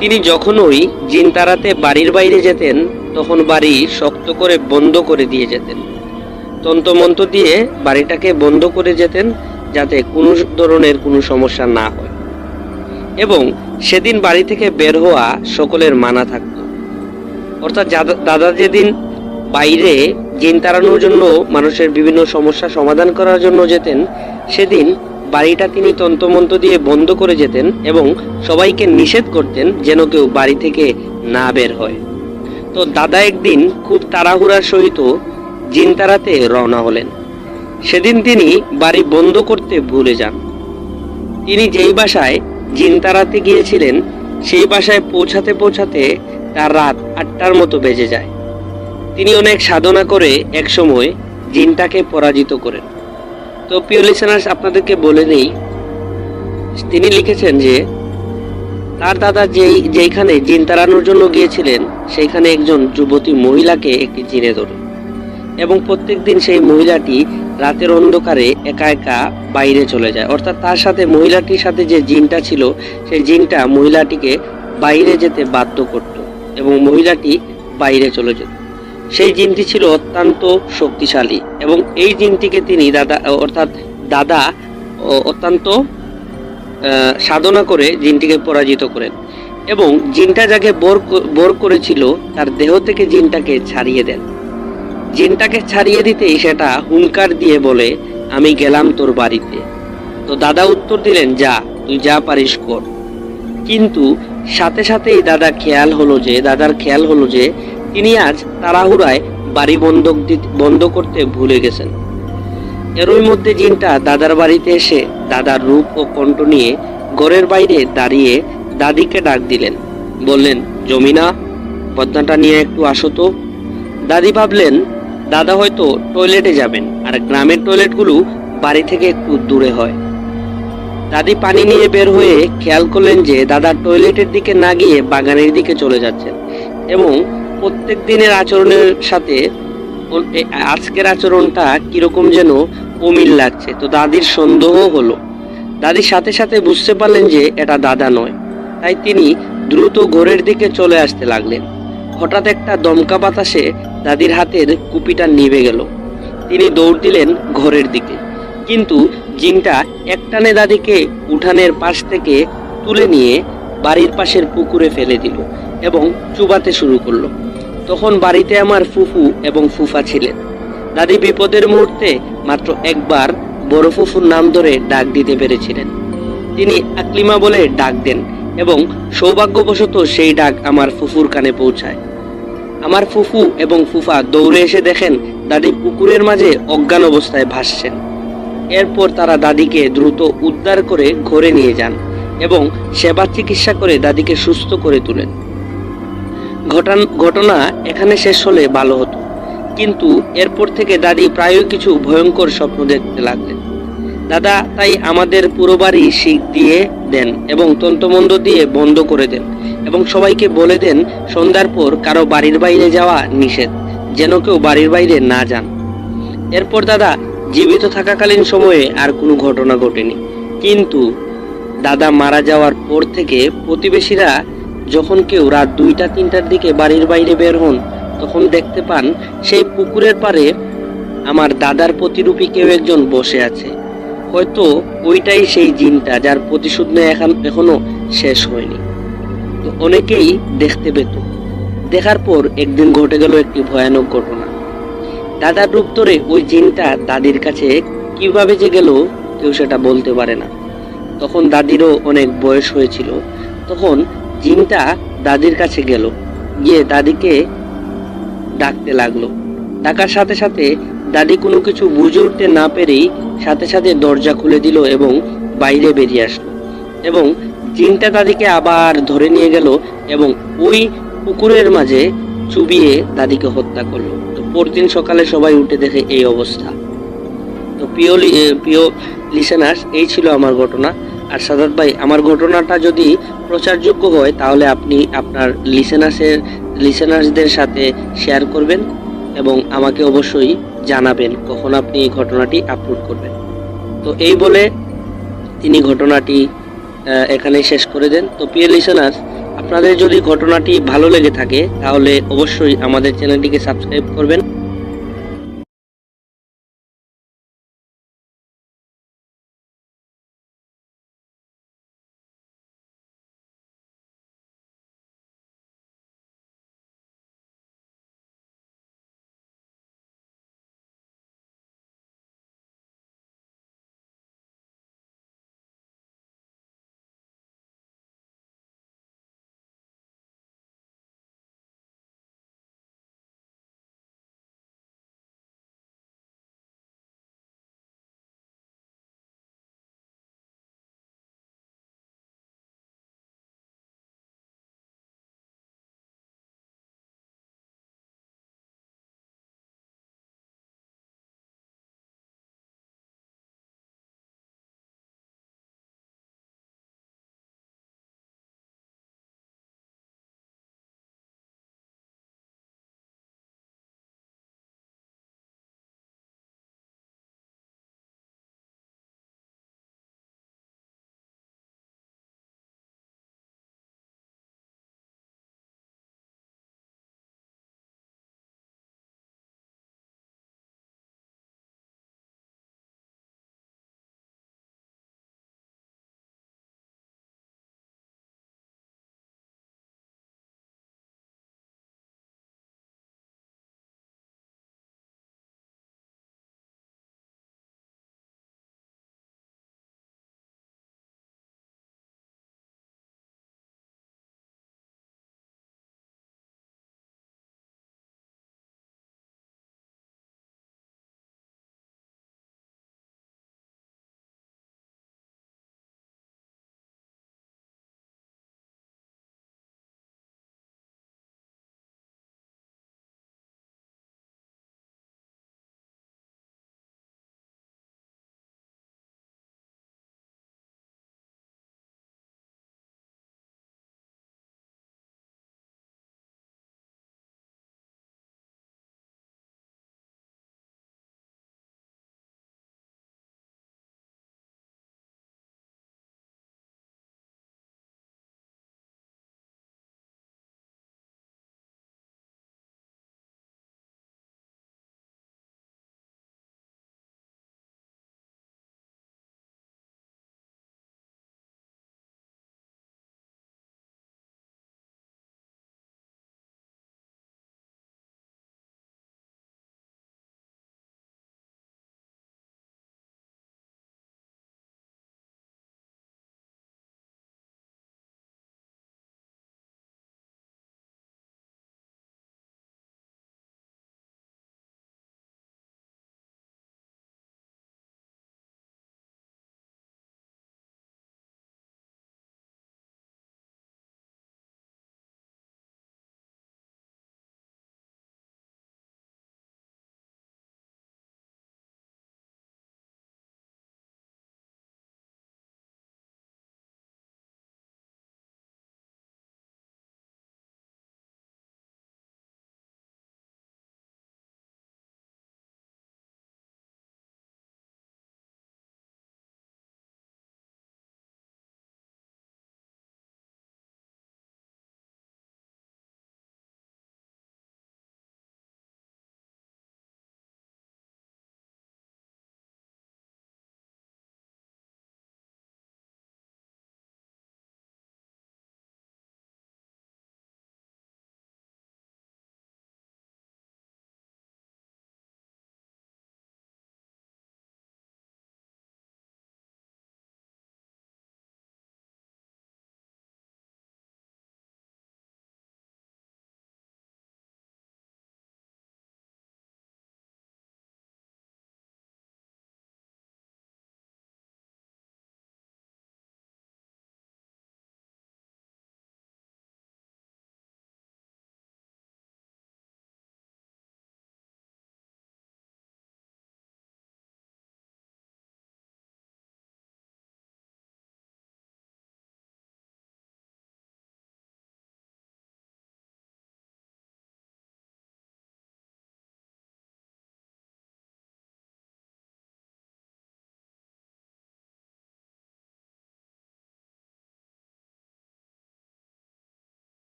তিনি যখনই জিন তাড়াতে বাড়ির বাইরে যেতেন তখন বাড়ি শক্ত করে বন্ধ করে দিয়ে যেতেন। তন্ত্রমন্ত্র দিয়ে বাড়িটাকে বন্ধ করে যেতেন যাতে কোনো ধরনের কোনো সমস্যা না হয়, এবং সেদিন বাড়ি থেকে বের হওয়া সকলের মানা থাকত। অর্থাৎ দাদা যেদিন বাইরে জিন তাড়ানোর জন্য মানুষের বিভিন্ন সমস্যা সমাধান করার জন্য যেতেন, সেদিন বাড়িটা তিনি তন্ত্রমন্ত্র দিয়ে বন্ধ করে যেতেন এবং সবাইকে নিষেধ করতেন যেন কেউ বাড়ি থেকে না বের হয়। তো দাদা একদিন খুব তাড়াহুড়ার সহিত জিন তাড়াতে রওনা হলেন। সেদিন তিনি বাড়ি বন্ধ করতে ভুলে যান। তিনি যেই বাসায় জিন তাড়াতে গিয়েছিলেন সেই বাসায় পৌঁছাতে পৌঁছাতে তার রাত 8টার মতো বেজে যায়। তিনি অনেক সাধনা করে একসময় জিনটাকে পরাজিত করেন। তো প্রিয় লিসেনার্স, আপনাদেরকে বলে নেই, তিনি লিখেছেন যে তার দাদা যেইখানে জিন তাড়ানোর জন্য গিয়েছিলেন সেইখানে একজন যুবতী মহিলাকে একটি জিনে ধরে, এবং প্রত্যেকদিন সেই মহিলাটি রাতের অন্ধকারে একা একা বাইরে চলে যায়। অর্থাৎ তার সাথে মহিলাটির সাথে যে জিনটা ছিল সেই জিনটা মহিলাটিকে বাইরে যেতে বাধ্য করত এবং মহিলাটি বাইরে চলে যেত। সেই জিনটি ছিল অত্যন্ত শক্তিশালী, এবং এই জিনটিকে তিনি দাদা অত্যন্ত সাধনা করে জিনটিকে পরাজিত করেন, এবং জিনটা যাকে বর করেছিল তার দেহ থেকে জিনটাকে ছাড়িয়ে দেন। জিনটাকে ছাড়িয়ে দিতেই সেটা হুঙ্কার দিয়ে বলে, আমি গেলাম তোর বাড়িতে। তো দাদা উত্তর দিলেন, যা, তুই যা পারিস কর। কিন্তু সাথে সাথেই দাদার খেয়াল হলো যে তিনি আজ তাড়াহুড়ায় বাড়ি বন্ধ করতে ভুলে গেছেন। এরই মধ্যে জিনটা দাদার বাড়িতে এসে দাদার রূপ ও কণ্ঠ নিয়ে ঘরের বাইরে দাঁড়িয়ে দাদিকে ডাক দিলেন। বললেন, জমিনা, বদনাটা নিয়ে একটু আসো তো। দাদি ভাবলেন দাদা হয়তো টয়লেটে যাবেন, আর গ্রামের টয়লেটগুলো বাড়ি থেকে একটু দূরে হয়। দাদি পানি নিয়ে বের হয়ে খেয়াল করলেন যে দাদা টয়লেটের দিকে না গিয়ে বাগানের দিকে চলে যাচ্ছেন, এবং প্রত্যেক দিনের আচরণের সাথে আজকের আচরণটা কিরকম যেন অমিল লাগছে। তো দাদির সন্দেহ হলো। দাদির সাথে সাথে বুঝতে পারলেন যে এটা দাদা নয়, তাই তিনি দ্রুত ঘরের দিকে চলে আসতে লাগলেন। হঠাৎ একটা দমকা বাতাসে দাদির হাতের কুপিটা নিভে গেল। তিনি দৌড় দিলেন ঘরের দিকে, কিন্তু জিনটা একটানে দাদিকে উঠানের পাশ থেকে তুলে নিয়ে বাড়ির পাশের পুকুরে ফেলে দিল এবং চুবাতে শুরু করলো। তখন বাড়িতে আমার ফুফু এবং ফুফা ছিলেন। দাদি বিপদের মুহূর্তে মাত্র একবার বড় ফুফুর নাম ধরে ডাক দিতে পেরেছিলেন। তিনি আকলিমা বলে ডাক দেন এবং সৌভাগ্যবশত সেই ডাক আমার ফুফুর কানে পৌঁছায়। আমার ফুফু এবং ফুফা দৌড়ে এসে দেখেন দাদি পুকুরের মাঝে অজ্ঞান অবস্থায় ভাসছেন। এরপর তারা দাদিকে দ্রুত উদ্ধার করে ঘরে নিয়ে যান এবং সেবা চিকিৎসা করে দাদিকে সুস্থ করে তোলেন। ঘটনা এখানে শেষ হলে ভালো হতো, কিন্তু এরপর থেকে দাদি প্রায়ই কিছু ভয়ঙ্কর স্বপ্ন দেখতে লাগলেন। দাদা তাই আমাদের পুরো বাড়ি শিক দিয়ে দেন এবং তন্ত্রমন্ত্র দিয়ে বন্ধ করে দেন, এবং সবাইকে বলে দেন সন্ধ্যার পর কারো বাড়ির বাইরে যাওয়া নিষেধ, যেন কেউ বাড়ির বাইরে না যান। এরপর দাদা জীবিত থাকাকালীন সময়ে আর কোনো ঘটনা ঘটেনি, কিন্তু দাদা মারা যাওয়ার পর থেকে প্রতিবেশীরা যখন কেউ রাত 2টা-3টার দিকে বাড়ির বাইরে বের হন, তখন দেখতে পান সেই পুকুরের পাড়ে আমার দাদার প্রতিরূপী কেউ একজন বসে আছে। হয়তো ওইটাই সেই জিনটা যার প্রতিশোধ নেয় এখনো শেষ হয়নি। তো অনেকেই দেখতে পেত। দেখার পর একদিন ঘটে গেল একটি ভয়ানক ঘটনা। দাদার রূপ ধরে ওই জিনটা দাদির কাছে কিভাবে যে গেল কেউ সেটা বলতে পারে না। তখন দাদিরও অনেক বয়স হয়েছিল। তখন জিনটা দাদির কাছে গেল, গিয়ে দাদিকে ডাকতে লাগলো। ডাকার সাথে সাথে দাদি কোনো কিছু বুঝে উঠতে না পেরেই সাথে সাথে দরজা খুলে দিল এবং বাইরে বেরিয়ে আসলো, এবং জিনটা দাদিকে আবার ধরে নিয়ে গেল এবং ওই পুকুরের মাঝে চুবিয়ে দাদিকে হত্যা করলো। তো পরদিন সকালে সবাই উঠে দেখে এই অবস্থা। তো প্রিয় লিসেনার্স, এই ছিল আমার ঘটনা। আর সাদাত ভাই, আমার ঘটনাটা যদি প্রচারযোগ্য হয় তাহলে আপনি আপনার লিসেনার্সদের সাথে শেয়ার করবেন এবং আমাকে অবশ্যই জানাবেন কখন আপনি এই ঘটনাটি আপলোড করবেন। তো এই বলে তিনি ঘটনাটি এখানে শেষ করে দেন। তো প্রিয় লিসেনার্স, আপনাদের যদি ঘটনাটি ভালো লেগে থাকে তাহলে অবশ্যই আমাদের চ্যানেলটিকে সাবস্ক্রাইব করবেন।